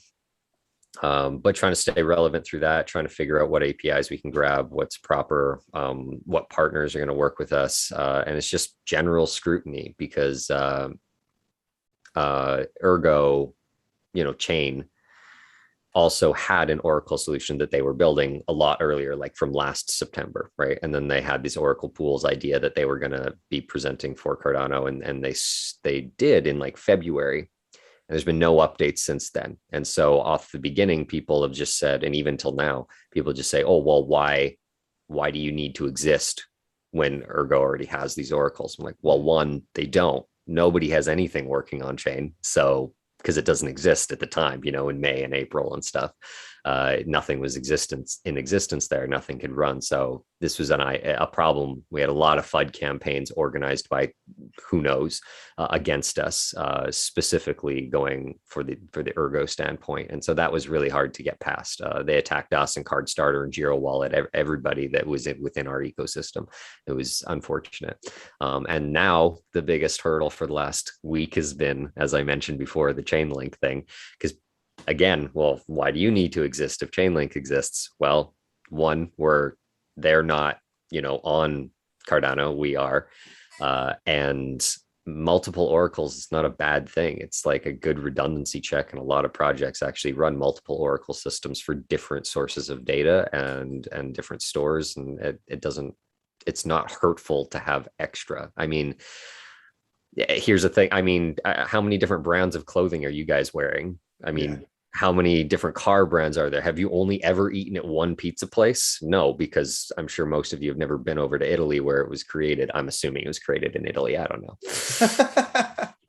But trying to stay relevant through that, trying to figure out what APIs we can grab, what's proper, what partners are going to work with us. And it's just general scrutiny, because Ergo, Chain also had an Oracle solution that they were building a lot earlier, like from last September, right? And then they had this Oracle pools idea that they were going to be presenting for Cardano, and they did in like February. And there's been no updates since then. And so off the beginning, people have just said, and even till now, people just say, oh, well, why do you need to exist when Ergo already has these oracles? I'm like, well, one, they don't. Nobody has anything working on chain. So, because it doesn't exist at the time, in May and April and stuff. Nothing was in existence there. Nothing could run. So this was a problem. We had a lot of FUD campaigns organized by who knows against us, specifically going for the Ergo standpoint. And so that was really hard to get past. They attacked us and CardStarter and Giro Wallet, everybody that was within our ecosystem. It was unfortunate. And now the biggest hurdle for the last week has been, as I mentioned before, the Chainlink thing. Because again, well, why do you need to exist if Chainlink exists? Well, one, they're not, on Cardano, we are, and multiple oracles is not a bad thing. It's like a good redundancy check, and a lot of projects actually run multiple Oracle systems for different sources of data and different stores, and it's not hurtful to have extra. I mean, here's the thing. I mean, how many different brands of clothing are you guys wearing? I mean, how many different car brands are there? Have you only ever eaten at one pizza place? No, because I'm sure most of you have never been over to Italy where it was created. I'm assuming it was created in Italy. I don't know.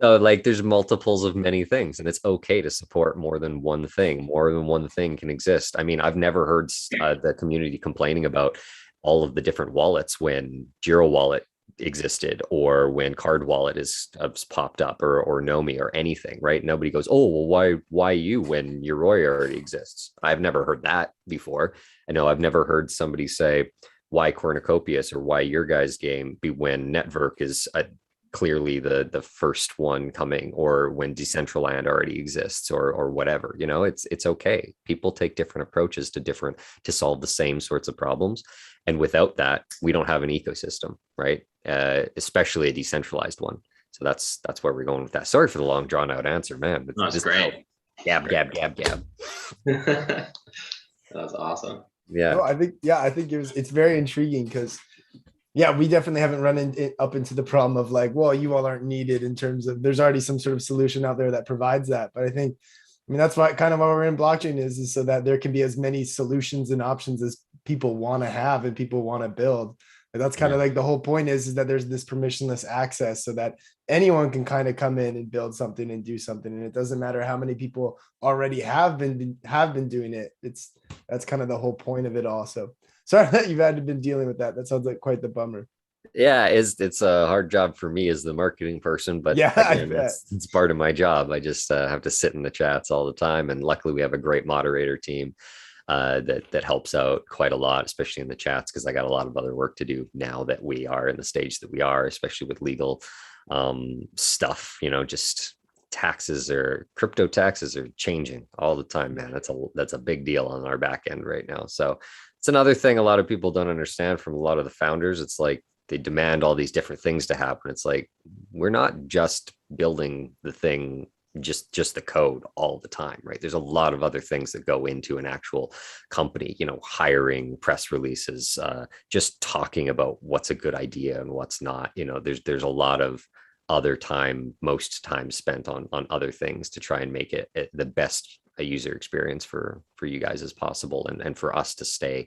So like there's multiples of many things, and it's okay to support more than one thing. More than one thing can exist. I mean, I've never heard the community complaining about all of the different wallets when Giro Wallet existed, or when Card Wallet has popped up, or Nomi, or anything, right? Nobody goes, oh, well, why you when Yoroi already exists? I've never heard that before. I know I've never heard somebody say, why Cornucopias, or why your guys' game be when Network is clearly the first one coming, or when Decentraland already exists, or whatever. It's okay. People take different approaches to solve the same sorts of problems. And without that, we don't have an ecosystem, right? Especially a decentralized one. So that's where we're going with that. Sorry for the long drawn out answer, man. That's great. Gab. That was awesome. Yeah. No, I think it's very intriguing, because Yeah, we definitely haven't run up into the problem of like, well, you all aren't needed in terms of there's already some sort of solution out there that provides that. But I mean, that's why kind of why we're in blockchain is so that there can be as many solutions and options as people want to have and people want to build. And that's kind of like the whole point is that there's this permissionless access so that anyone can kind of come in and build something and do something. And it doesn't matter how many people already have been doing it. That's kind of the whole point of it all. So sorry that you've had to been dealing with that. That sounds like quite the bummer. Yeah, it's a hard job for me as the marketing person, but Yeah, again, it's part of my job. I just have to sit in the chats all the time, and luckily we have a great moderator team that helps out quite a lot, especially in the chats, because I got a lot of other work to do now that we are in the stage that we are, especially with legal stuff. Just taxes or crypto taxes are changing all the time, man. That's a big deal on our back end right now. So it's another thing a lot of people don't understand from a lot of the founders. It's like they demand all these different things to happen. It's like we're not just building the thing, just the code all the time, right? There's a lot of other things that go into an actual company, hiring, press releases, just talking about what's a good idea and what's not. There's a lot of other time, most time spent on other things to try and make it the best a user experience for you guys as possible, and for us to stay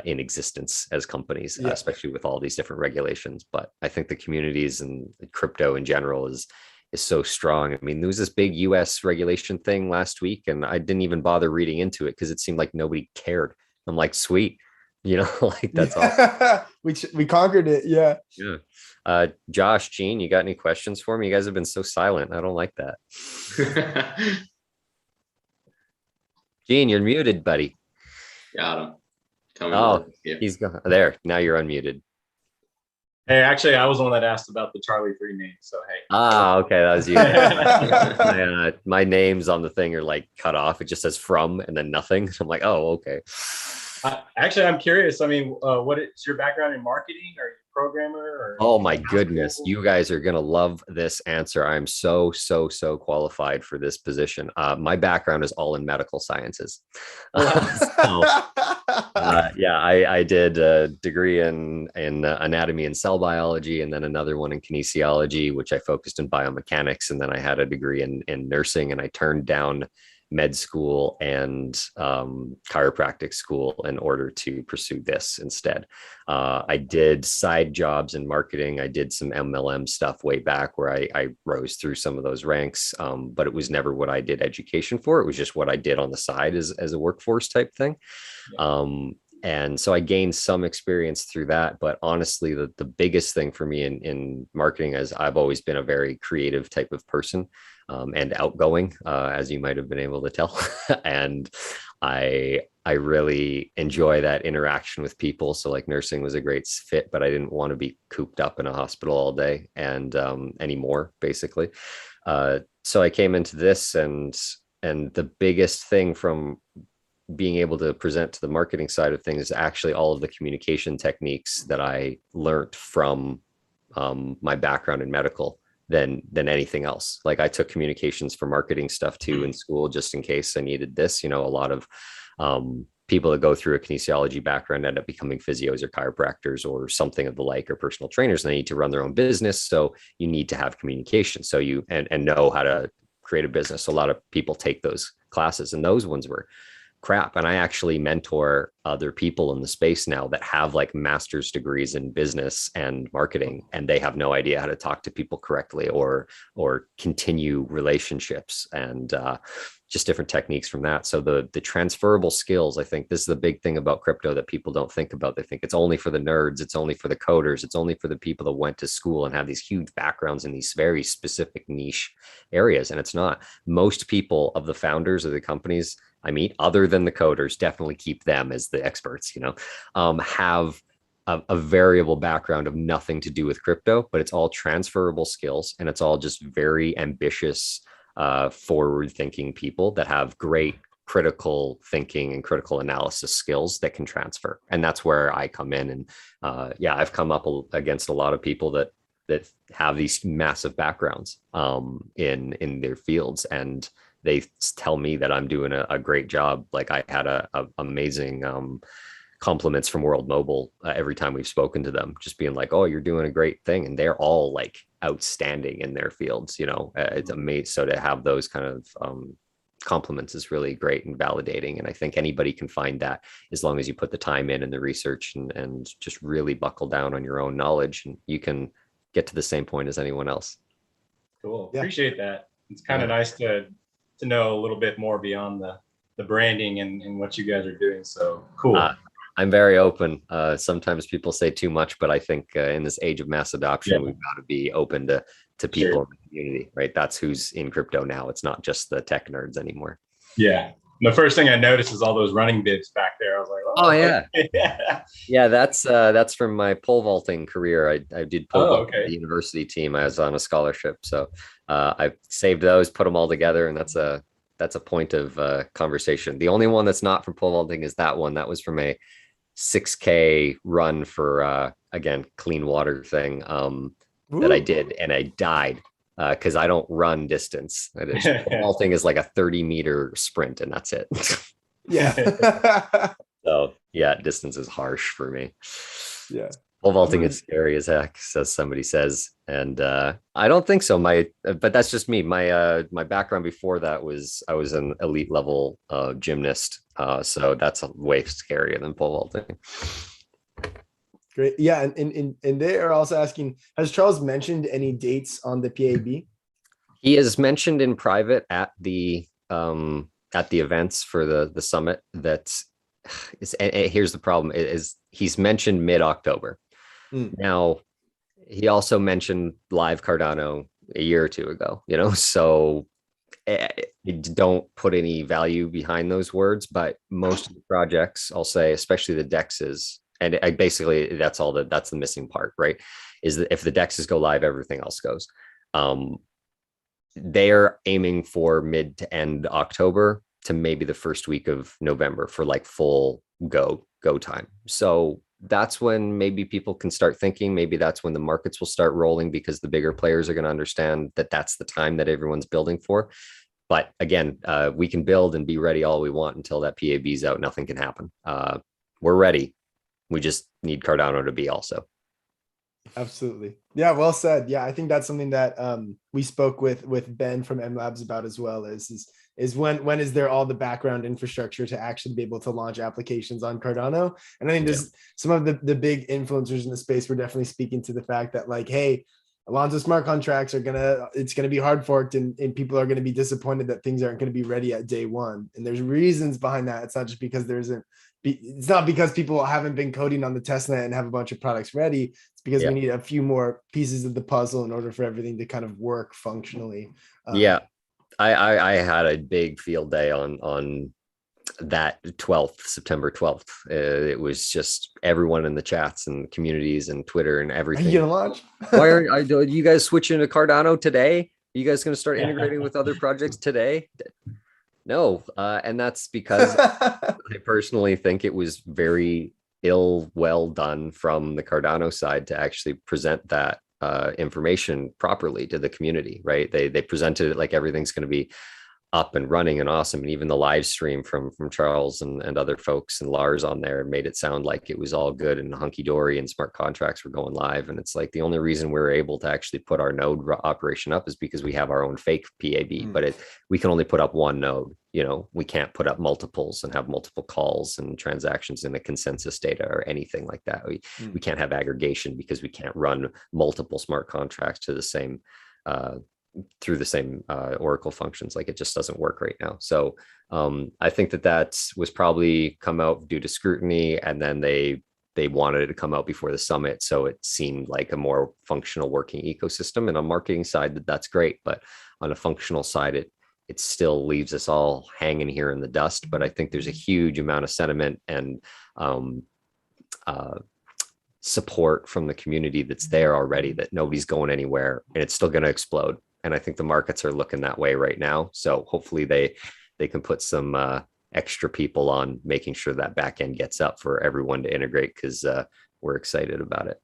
in existence as companies, especially with all these different regulations. But I think the communities and crypto in general is so strong. I mean, there was this big US regulation thing last week, and I didn't even bother reading into it because it seemed like nobody cared. I'm like, sweet, like that's all. We conquered it. Yeah. Josh, Gene, you got any questions for me? You guys have been so silent. I don't like that. Gene, you're muted, buddy. Got him. He's gone there. Now you're unmuted. Hey, actually, I was the one that asked about the Charlie 3 name. So, hey. Okay. That was you. My names on the thing are like cut off. It just says from and then nothing. So I'm like, oh, okay. Actually, I'm curious. I mean, what is your background in marketing? Are you a programmer? Or oh my goodness, you guys are gonna love this answer. I'm so qualified for this position. My background is all in medical sciences. I did a degree in anatomy and cell biology, and then another one in kinesiology, which I focused in biomechanics, and then I had a degree in nursing, and I turned down med school and chiropractic school in order to pursue this instead. I did side jobs in marketing. I did some MLM stuff way back where I rose through some of those ranks, but it was never what I did education for. It was just what I did on the side as a workforce type thing. And so I gained some experience through that. But honestly, the biggest thing for me in marketing is I've always been a very creative type of person, and outgoing, as you might have been able to tell. And I really enjoy that interaction with people. So like nursing was a great fit, but I didn't want to be cooped up in a hospital all day and anymore, basically. So I came into this, and the biggest thing from being able to present to the marketing side of things is actually all of the communication techniques that I learned from my background in medical than anything else. Like I took communications for marketing stuff too in school, just in case I needed this. A lot of people that go through a kinesiology background end up becoming physios or chiropractors or something of the like, or personal trainers, and they need to run their own business. So you need to have communication. So you and know how to create a business. So a lot of people take those classes, and those ones were crap. And I actually mentor other people in the space now that have like master's degrees in business and marketing, and they have no idea how to talk to people correctly or continue relationships, and just different techniques from that. So the transferable skills, I think this is the big thing about crypto that people don't think about. They think it's only for the nerds, it's only for the coders, it's only for the people that went to school and have these huge backgrounds in these very specific niche areas. And it's not. Most people of the founders of the companies I meet, other than the coders, definitely keep them as the experts, have a variable background of nothing to do with crypto, but it's all transferable skills, and it's all just very ambitious, forward-thinking people that have great critical thinking and critical analysis skills that can transfer. And that's where I come in. And I've come up against a lot of people that have these massive backgrounds in their fields, and they tell me that I'm doing a great job. Like I had a amazing compliments from World Mobile every time we've spoken to them, just being like, oh, you're doing a great thing. And they're all like outstanding in their fields, it's amazing. So to have those kind of compliments is really great and validating. And I think anybody can find that as long as you put the time in and the research and just really buckle down on your own knowledge, and you can get to the same point as anyone else. Cool. Yeah. Appreciate that. It's kind of nice to know a little bit more beyond the branding and what you guys are doing. So cool. I'm very open. Sometimes people say too much, but I think in this age of mass adoption, we've got to be open to people in the community, right? That's who's in crypto now. It's not just the tech nerds anymore. Yeah. The first thing I noticed is all those running bibs back there. I was like, oh yeah. Yeah, that's from my pole vaulting career. I did pole vault at the university team. I was on a scholarship. So I saved those, put them all together, and that's a point of conversation. The only one that's not from pole vaulting is that one. That was from a 6K run for again, clean water thing that I did, and I died because I don't run distance. Pole vaulting is like a 30-meter sprint, and that's it. Yeah. So yeah, distance is harsh for me. Yeah. Pole vaulting is scary as heck, as somebody says, and I don't think so. But that's just me. My background before that was I was an elite level gymnast, so that's way scarier than pole vaulting. Great. Yeah, and they are also asking, has Charles mentioned any dates on the PAB? He has mentioned in private at the events for the summit that is, and here's the problem is he's mentioned mid-October. Now, he also mentioned live Cardano a year or two ago, so don't put any value behind those words, but most of the projects, I'll say, especially the DEXs, and I basically that's the missing part, right? Is that if the DEXs go live, everything else goes. They're aiming for mid to end October to maybe the first week of November for like full go time. So that's when maybe people can start thinking, maybe that's when the markets will start rolling, because the bigger players are going to understand that that's the time that everyone's building for. But again, we can build and be ready all we want until that PAB is out. Nothing can happen. We're ready. We just need Cardano to be also. Absolutely. Yeah, well said. Yeah, I think that's something that we spoke with Ben from M Labs about as well, is when is there all the background infrastructure to actually be able to launch applications on Cardano. And I think there's some of the big influencers in the space were definitely speaking to the fact that, like, hey, Alonzo smart contracts it's gonna be hard forked, and people are gonna be disappointed that things aren't gonna be ready at day one. And there's reasons behind that. It's not just because it's not because people haven't been coding on the testnet and have a bunch of products ready. It's because we need a few more pieces of the puzzle in order for everything to kind of work functionally. I had a big field day on that September 12th. It was just everyone in the chats and communities and Twitter and everything. Are you gonna launch? Why are you guys switching to Cardano today? Are you guys going to start integrating with other projects today? No, and that's because I personally think it was very well done from the Cardano side to actually present that information properly to the community, right? They presented it like everything's going to be up and running and awesome, and even the live stream from Charles and other folks and Lars on there made it sound like it was all good and hunky-dory and smart contracts were going live. And it's like the only reason we're able to actually put our node operation up is because we have our own fake PAB, but we can only put up one node. We can't put up multiples and have multiple calls and transactions in the consensus data or anything like that. We can't have aggregation because we can't run multiple smart contracts to the same through the same Oracle functions. Like, it just doesn't work right now. So I think that was probably come out due to scrutiny, and then they wanted it to come out before the summit, so it seemed like a more functional working ecosystem. And on marketing side, that's great, but on a functional side, it still leaves us all hanging here in the dust. But I think there's a huge amount of sentiment and support from the community that's there already, that nobody's going anywhere, and it's still going to explode. And I think the markets are looking that way right now. So hopefully they can put some extra people on making sure that back end gets up for everyone to integrate, because we're excited about it.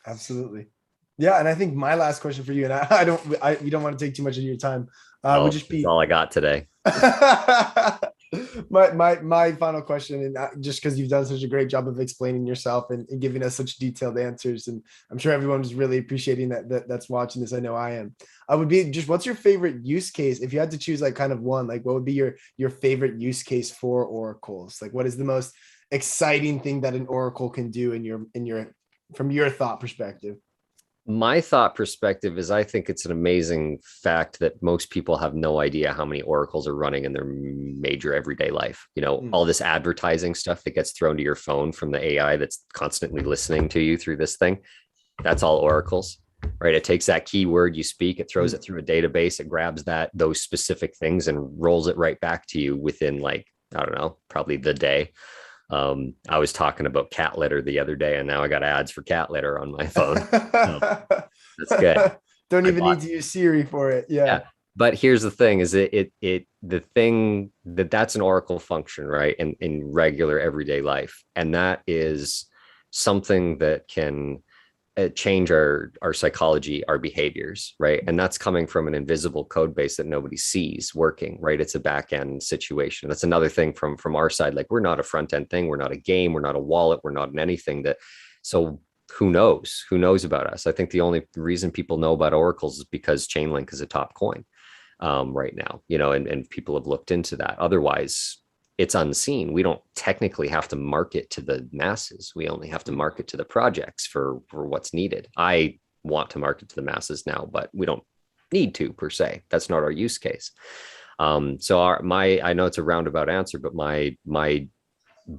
Absolutely. Yeah. And I think my last question for you, and you don't want to take too much of your time, would just be that's all I got today. my final question, and just because you've done such a great job of explaining yourself and giving us such detailed answers, and I'm sure everyone's really appreciating that's watching this. I know I am. I would be just, what's your favorite use case if you had to choose like kind of one? Like, what would be your favorite use case for oracles? Like, what is the most exciting thing that an oracle can do in your from your thought perspective? My thought perspective is I think it's an amazing fact that most people have no idea how many oracles are running in their major everyday life. You know, all this advertising stuff that gets thrown to your phone from the AI that's constantly listening to you through this thing. That's all oracles, right? It takes that keyword you speak, it throws it through a database, it grabs those specific things and rolls it right back to you within, like, I don't know, probably the day. I was talking about cat litter the other day, and now I got ads for cat litter on my phone. So that's good. Don't even need to use Siri for it. Yeah. But here's the thing: is the thing that's an oracle function, right? In regular everyday life, and that is something that can change our psychology, our behaviors, right? And that's coming from an invisible code base that nobody sees working, right? It's a back end situation. That's another thing from our side. Like, we're not a front end thing. We're not a game. We're not a wallet. We're not in anything that. So who knows about us? I think the only reason people know about oracles is because Chainlink is a top coin right now, you know, and people have looked into that. Otherwise, it's unseen. We don't technically have to market to the masses. We only have to market to the projects for what's needed. I want to market to the masses now, but we don't need to per se. That's not our use case. So I know it's a roundabout answer, but my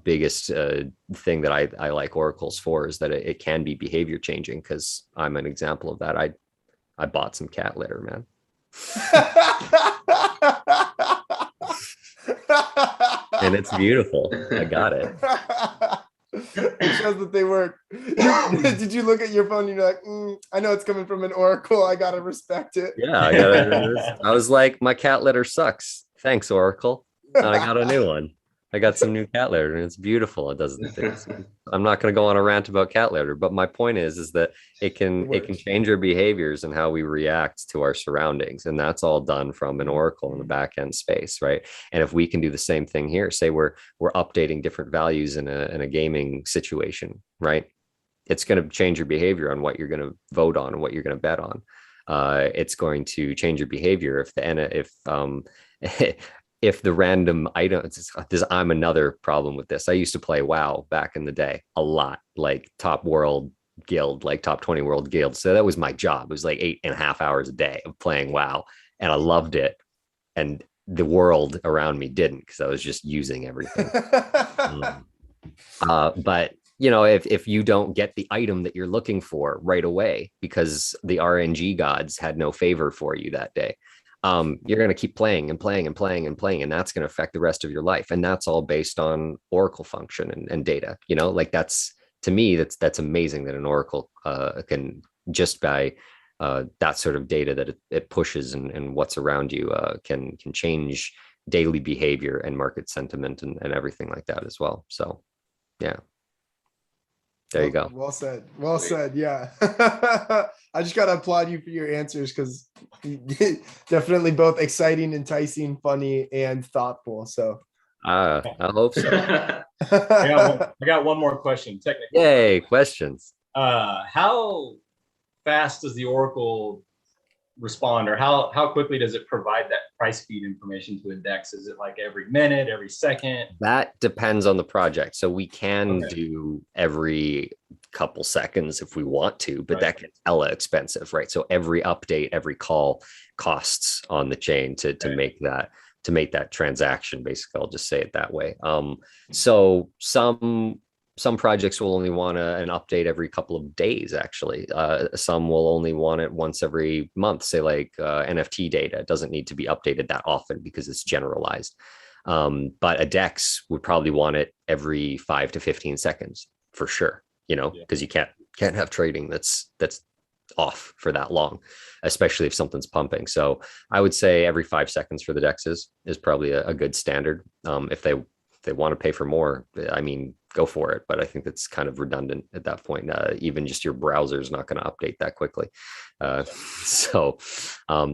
biggest thing that I like oracles for is that it can be behavior changing, because I'm an example of that. I bought some cat litter, man. And it's beautiful. I got it. It shows that they work. Did you look at your phone and you're like, I know it's coming from an oracle, I gotta respect it? Yeah, I was like, my cat litter sucks. Thanks, Oracle. And I got a new one. I got some new cat litter, and it's beautiful. It doesn't. I'm not going to go on a rant about cat litter, but my point is that it can change our behaviors and how we react to our surroundings, and that's all done from an oracle in the back end space, right? And if we can do the same thing here, say we're updating different values in a gaming situation, right? It's going to change your behavior on what you're going to vote on and what you're going to bet on. It's going to change your behavior if the random items. I'm another problem with this. I used to play WoW back in the day a lot, like top 20 world guild. So that was my job. It was like 8.5 hours a day of playing WoW, and I loved it. And the world around me didn't, because I was just using everything. But you know, if you don't get the item that you're looking for right away because the RNG gods had no favor for you that day, you're going to keep playing and playing and playing and playing, and that's going to affect the rest of your life. And that's all based on oracle function and data. You know, like, that's, to me, that's amazing that an oracle can, just by that sort of data that it pushes and what's around you, can change daily behavior and market sentiment and everything like that as well. So yeah, there you go. Well said. Well said. Yeah. I just got to applaud you for your answers, because definitely both exciting, enticing, funny, and thoughtful. So I hope so. I got one more question. Technically. Yay, questions. How fast does the Oracle respond, or how quickly does it provide that price feed information to a DEX? Is it like every minute, every second? That depends on the project. So we can do every couple seconds if we want to, but that gets hella expensive, right? So every update, every call costs on the chain to make that transaction. Basically, I'll just say it that way. So some projects will only want an update every couple of days, actually. Some will only want it once every month, say like NFT data. It doesn't need to be updated that often because it's generalized. But a DEX would probably want it every 5 to 15 seconds for sure, you know, because you can't have trading that's off for that long, especially if something's pumping. So I would say every 5 seconds for the DEXs is probably a good standard. If they want to pay for more, I mean, go for it. But I think that's kind of redundant at that point. Even just your browser is not going to update that quickly. So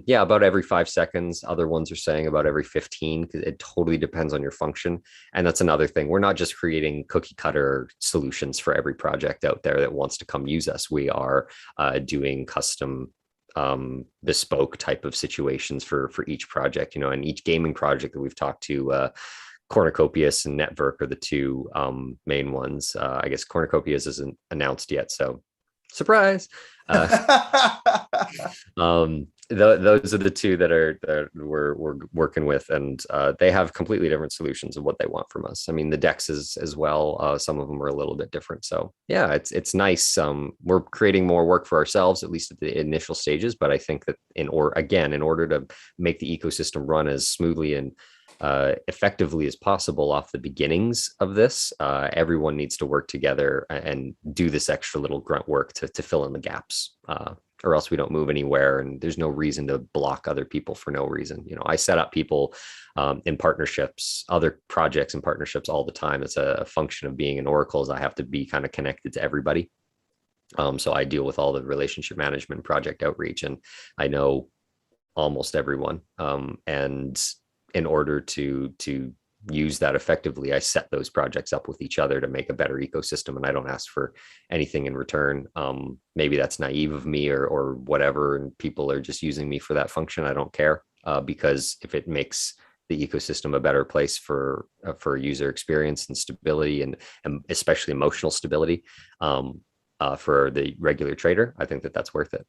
yeah, about every 5 seconds. Other ones are saying about every 15, because it totally depends on your function. And that's another thing. We're not just creating cookie cutter solutions for every project out there that wants to come use us. We are doing custom bespoke type of situations for each project, and each gaming project that we've talked to. Cornucopias and Network are the two main ones. I guess Cornucopias isn't announced yet, so surprise. Those are the two that we're working with, and they have completely different solutions of what they want from us. I mean, the decks as well. Some of them are a little bit different. So yeah, it's nice. We're creating more work for ourselves, at least at the initial stages. But I think that in order to make the ecosystem run as smoothly and effectively as possible off the beginnings of this, everyone needs to work together and do this extra little grunt work to fill in the gaps, or else we don't move anywhere, and there's no reason to block other people for no reason. I set up people in partnerships, other projects and partnerships all the time. It's a function of being an Oracle, is I have to be kind of connected to everybody. So I deal with all the relationship management, project outreach, and I know almost everyone. And in order to use that effectively, I set those projects up with each other to make a better ecosystem, and I don't ask for anything in return. Maybe that's naive of me or whatever, and people are just using me for that function. I don't care, because if it makes the ecosystem a better place for user experience and stability, and especially emotional stability, for the regular trader, I think that's worth it.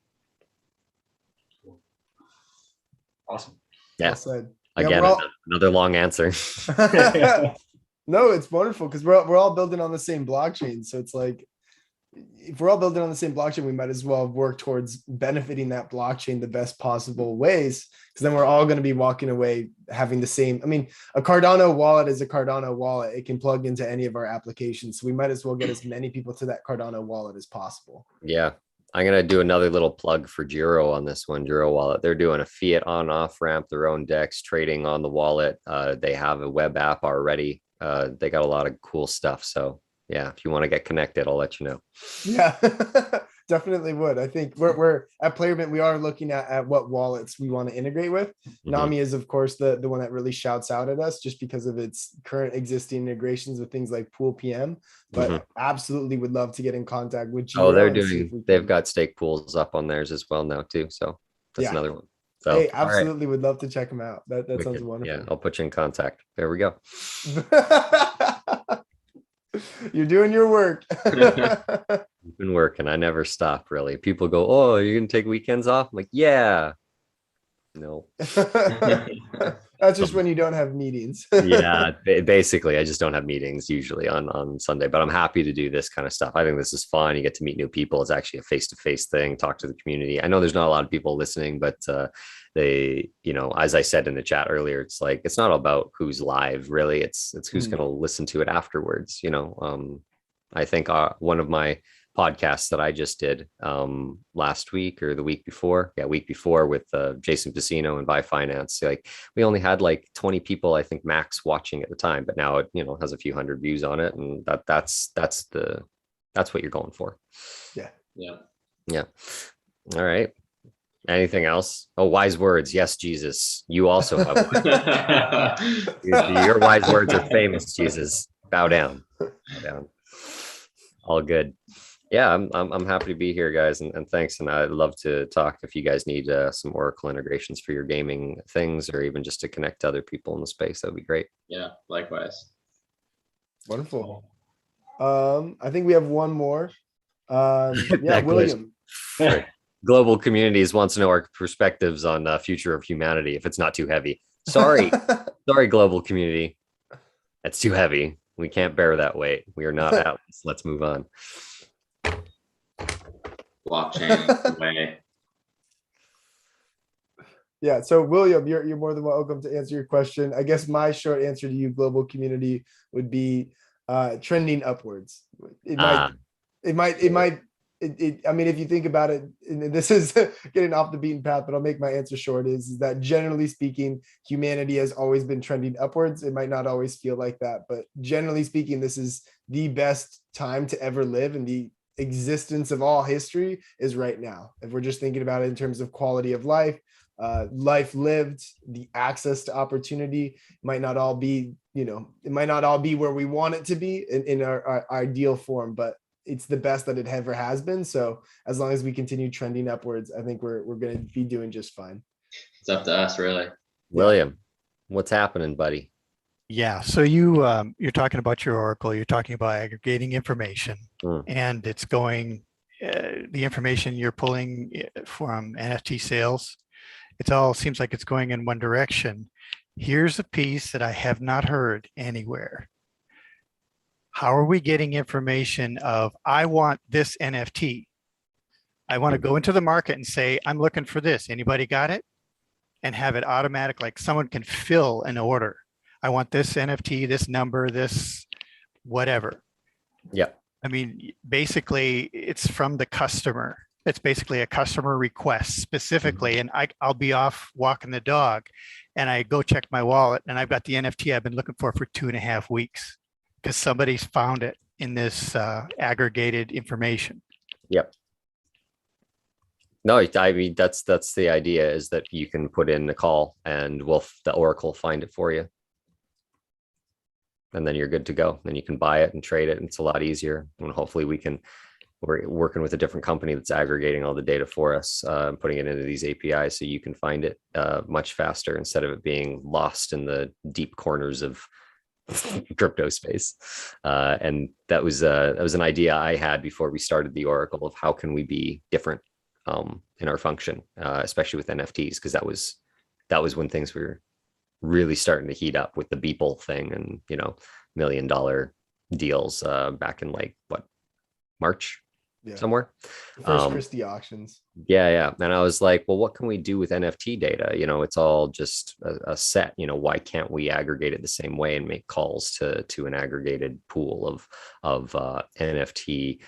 Awesome. Yeah. Well said. Again, another long answer. No, it's wonderful because we're all building on the same blockchain. So it's like, if we're all building on the same blockchain, we might as well work towards benefiting that blockchain the best possible ways, because then we're all going to be walking away having the same. I mean, a Cardano wallet is a Cardano wallet. It can plug into any of our applications. So we might as well get as many people to that Cardano wallet as possible. Yeah. I'm going to do another little plug for Giro on this one, Giro Wallet. They're doing a fiat on-off ramp, their own DEX, trading on the wallet. They have a web app already. They got a lot of cool stuff. So yeah, if you want to get connected, I'll let you know. Yeah, definitely would. I think we're at Playermint, we are looking at what wallets we want to integrate with. Nami is, of course, the one that really shouts out at us just because of its current existing integrations with things like Pool PM. But absolutely would love to get in contact with Giro. They've got stake pools up on theirs as well now too. So that's another one. So, hey, absolutely would love to check them out. That sounds wonderful. Yeah, I'll put you in contact. There we go. You're doing your work. I've been working. I never stop, really. People go, "Oh, you're gonna take weekends off?" I'm like, yeah. No. That's just when you don't have meetings. Yeah, basically, I just don't have meetings usually on Sunday, but I'm happy to do this kind of stuff. I think this is fun. You get to meet new people. It's actually a face-to-face thing, talk to the community. I know there's not a lot of people listening, but they, as I said in the chat earlier, it's like, it's not about who's live, really. It's who's going to listen to it afterwards. I think one of my podcasts that I just did last week or the week before, week before, with Jason Piscino and Buy Finance, like we only had like 20 people, I think, max watching at the time, but now it has a few hundred views on it, and that's what you're going for. Yeah. All right. Anything else? Oh, wise words. Yes, Jesus. You also have your wise words are famous, Jesus. Bow down. All good. Yeah, I'm happy to be here, guys, and thanks. And I'd love to talk if you guys need some Oracle integrations for your gaming things, or even just to connect to other people in the space. That'd be great. Yeah, likewise. Wonderful. I think we have one more. William. Global Communities wants to know our perspectives on future of humanity, if it's not too heavy. Sorry, Global Community. That's too heavy. We can't bear that weight. We are not Atlas. Let's move on. Blockchain way. Yeah. So William, you're more than welcome to answer your question. I guess my short answer to you, Global Community, would be trending upwards. It I mean, if you think about it, and this is getting off the beaten path, but I'll make my answer short, is that generally speaking, humanity has always been trending upwards. It might not always feel like that, but generally speaking, this is the best time to ever live, and the existence of all history is right now. If we're just thinking about it in terms of quality of life, life lived, the access to opportunity might not all be, it might not all be where we want it to be in our ideal form, but it's the best that it ever has been. So as long as we continue trending upwards, I think we're going to be doing just fine. It's up to us, really. William, what's happening, buddy? Yeah, so you're talking about your Oracle, you're talking about aggregating information, and it's going, the information you're pulling from NFT sales, it all seems like it's going in one direction. Here's a piece that I have not heard anywhere. How are we getting information of, I want this NFT? I want to go into the market and say, I'm looking for this. Anybody got it? And have it automatic, like someone can fill an order. I want this NFT, this number, this whatever. Yeah. I mean, basically it's from the customer. It's basically a customer request specifically. And I'll be off walking the dog and I go check my wallet and I've got the NFT I've been looking for 2.5 weeks because somebody's found it in this aggregated information. Yep. No, I mean, that's the idea, is that you can put in a call and the Oracle find it for you. And then you're good to go. Then you can buy it and trade it. And it's a lot easier. And hopefully we're working with a different company that's aggregating all the data for us, putting it into these APIs so you can find it much faster instead of it being lost in the deep corners of crypto space. And that was an idea I had before we started the Oracle of how can we be different in our function, especially with NFTs, because that was when things were really starting to heat up with the Beeple thing and, $1 million deals back in March, somewhere. The first Christie auctions. Yeah. And I was like, well, what can we do with NFT data? It's all just a set, why can't we aggregate it the same way and make calls to an aggregated pool of NFT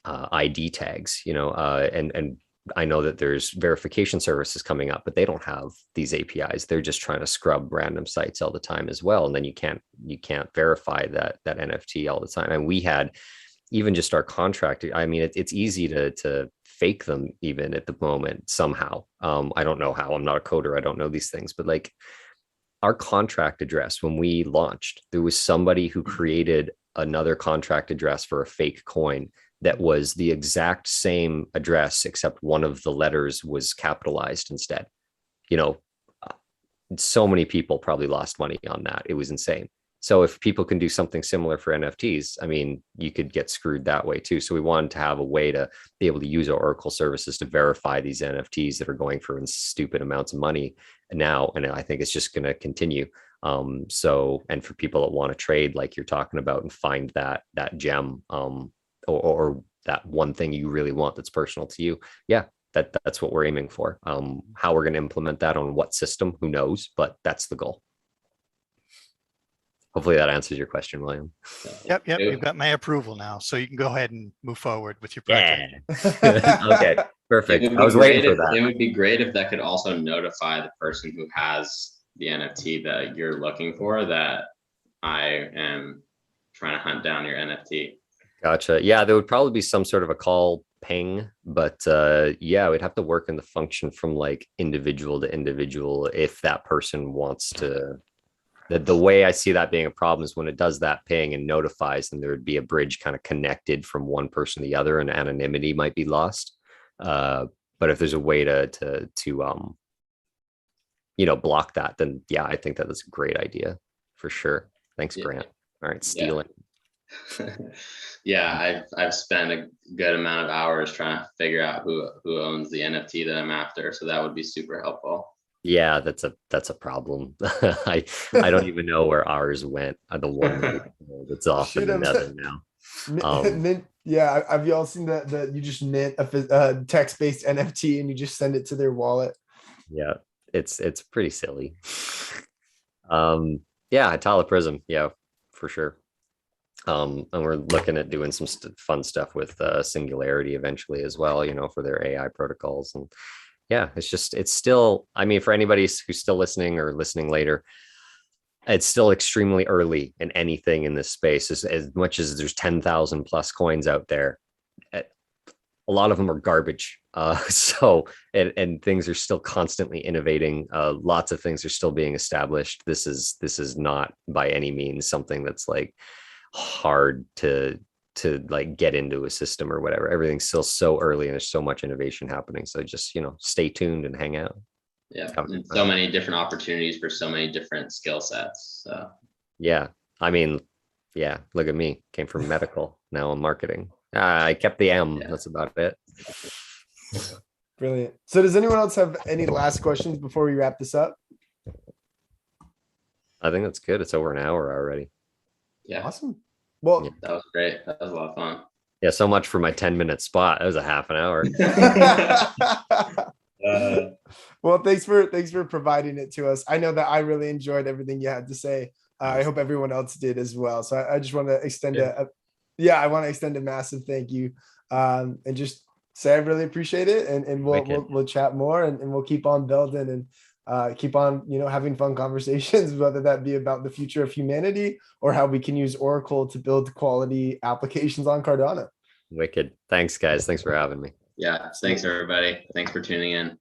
ID tags, and I know that there's verification services coming up, but they don't have these APIs. They're just trying to scrub random sites all the time as well. And then you can't verify that NFT all the time. And we had even just our contract. I mean, it's easy to fake them even at the moment somehow. I don't know how. I'm not a coder. I don't know these things, but our contract address, when we launched, there was somebody who created another contract address for a fake coin that was the exact same address, except one of the letters was capitalized instead. So many people probably lost money on that. It was insane. So if people can do something similar for NFTs, I mean, you could get screwed that way too. So we wanted to have a way to be able to use our Oracle services to verify these NFTs that are going for stupid amounts of money now. And I think it's just going to continue. And for people that want to trade, like you're talking about, and find that gem, or that one thing you really want that's personal to you. Yeah, that's what we're aiming for. How we're going to implement that on what system, who knows, but that's the goal. Hopefully that answers your question, William. Yep. You've got my approval now, so you can go ahead and move forward with your project. Yeah. Okay, perfect. I was waiting for that. It would be great if that could also notify the person who has the NFT that you're looking for that I am trying to hunt down your NFT. Gotcha. Yeah, there would probably be some sort of a call ping, but we'd have to work in the function from individual to individual if that person wants to. The way I see that being a problem is when it does that ping and notifies, and there would be a bridge kind of connected from one person to the other, and anonymity might be lost. But if there's a way to block that, then yeah, I think that's a great idea for sure. Thanks, Grant. All right, stealing. Yeah, I've spent a good amount of hours trying to figure out who owns the NFT that I'm after, so that would be super helpful. Yeah, that's a problem. I don't even know where ours went. The one that's off in the nether now. Yeah, have you all seen that you just mint a text-based NFT and you just send it to their wallet? Yeah, it's pretty silly. Untitled Prism, yeah, for sure. And we're looking at doing some fun stuff with Singularity eventually as well, for their AI protocols. And yeah, it's still, I mean, for anybody who's still listening or listening later, it's still extremely early in anything in this space. As much as there's 10,000 plus coins out there, a lot of them are garbage. And things are still constantly innovating. Lots of things are still being established. This is not by any means something that's like hard to like get into a system or whatever. Everything's still so early and there's so much innovation happening. So just, stay tuned and hang out. Yeah, and so many different opportunities for so many different skill sets. So yeah, I mean, yeah, look at me. Came from medical, now I'm marketing. I kept the M. Yeah. That's about it. Brilliant. So does anyone else have any last questions before we wrap this up? I think that's good. It's over an hour already. Yeah. Awesome. Well, that was great. That was a lot of fun. Yeah, so much for my 10-minute spot. That was a half an hour. Well, thanks for providing it to us. I know that I really enjoyed everything you had to say. I hope everyone else did as well. So I just want to extend I want to extend a massive thank you, and just say I really appreciate it. And we'll chat more and we'll keep on building and keep on having fun conversations, whether that be about the future of humanity or how we can use Oracle to build quality applications on Cardano. Wicked. Thanks, guys. Thanks for having me. Yeah. Thanks, everybody. Thanks for tuning in.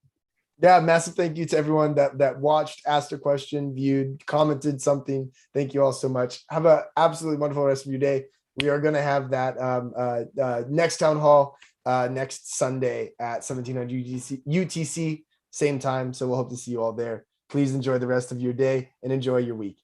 Yeah, massive thank you to everyone that watched, asked a question, viewed, commented something. Thank you all so much. Have an absolutely wonderful rest of your day. We are going to have that next town hall next Sunday at 1700 UTC, same time. So we'll hope to see you all there. Please enjoy the rest of your day and enjoy your week.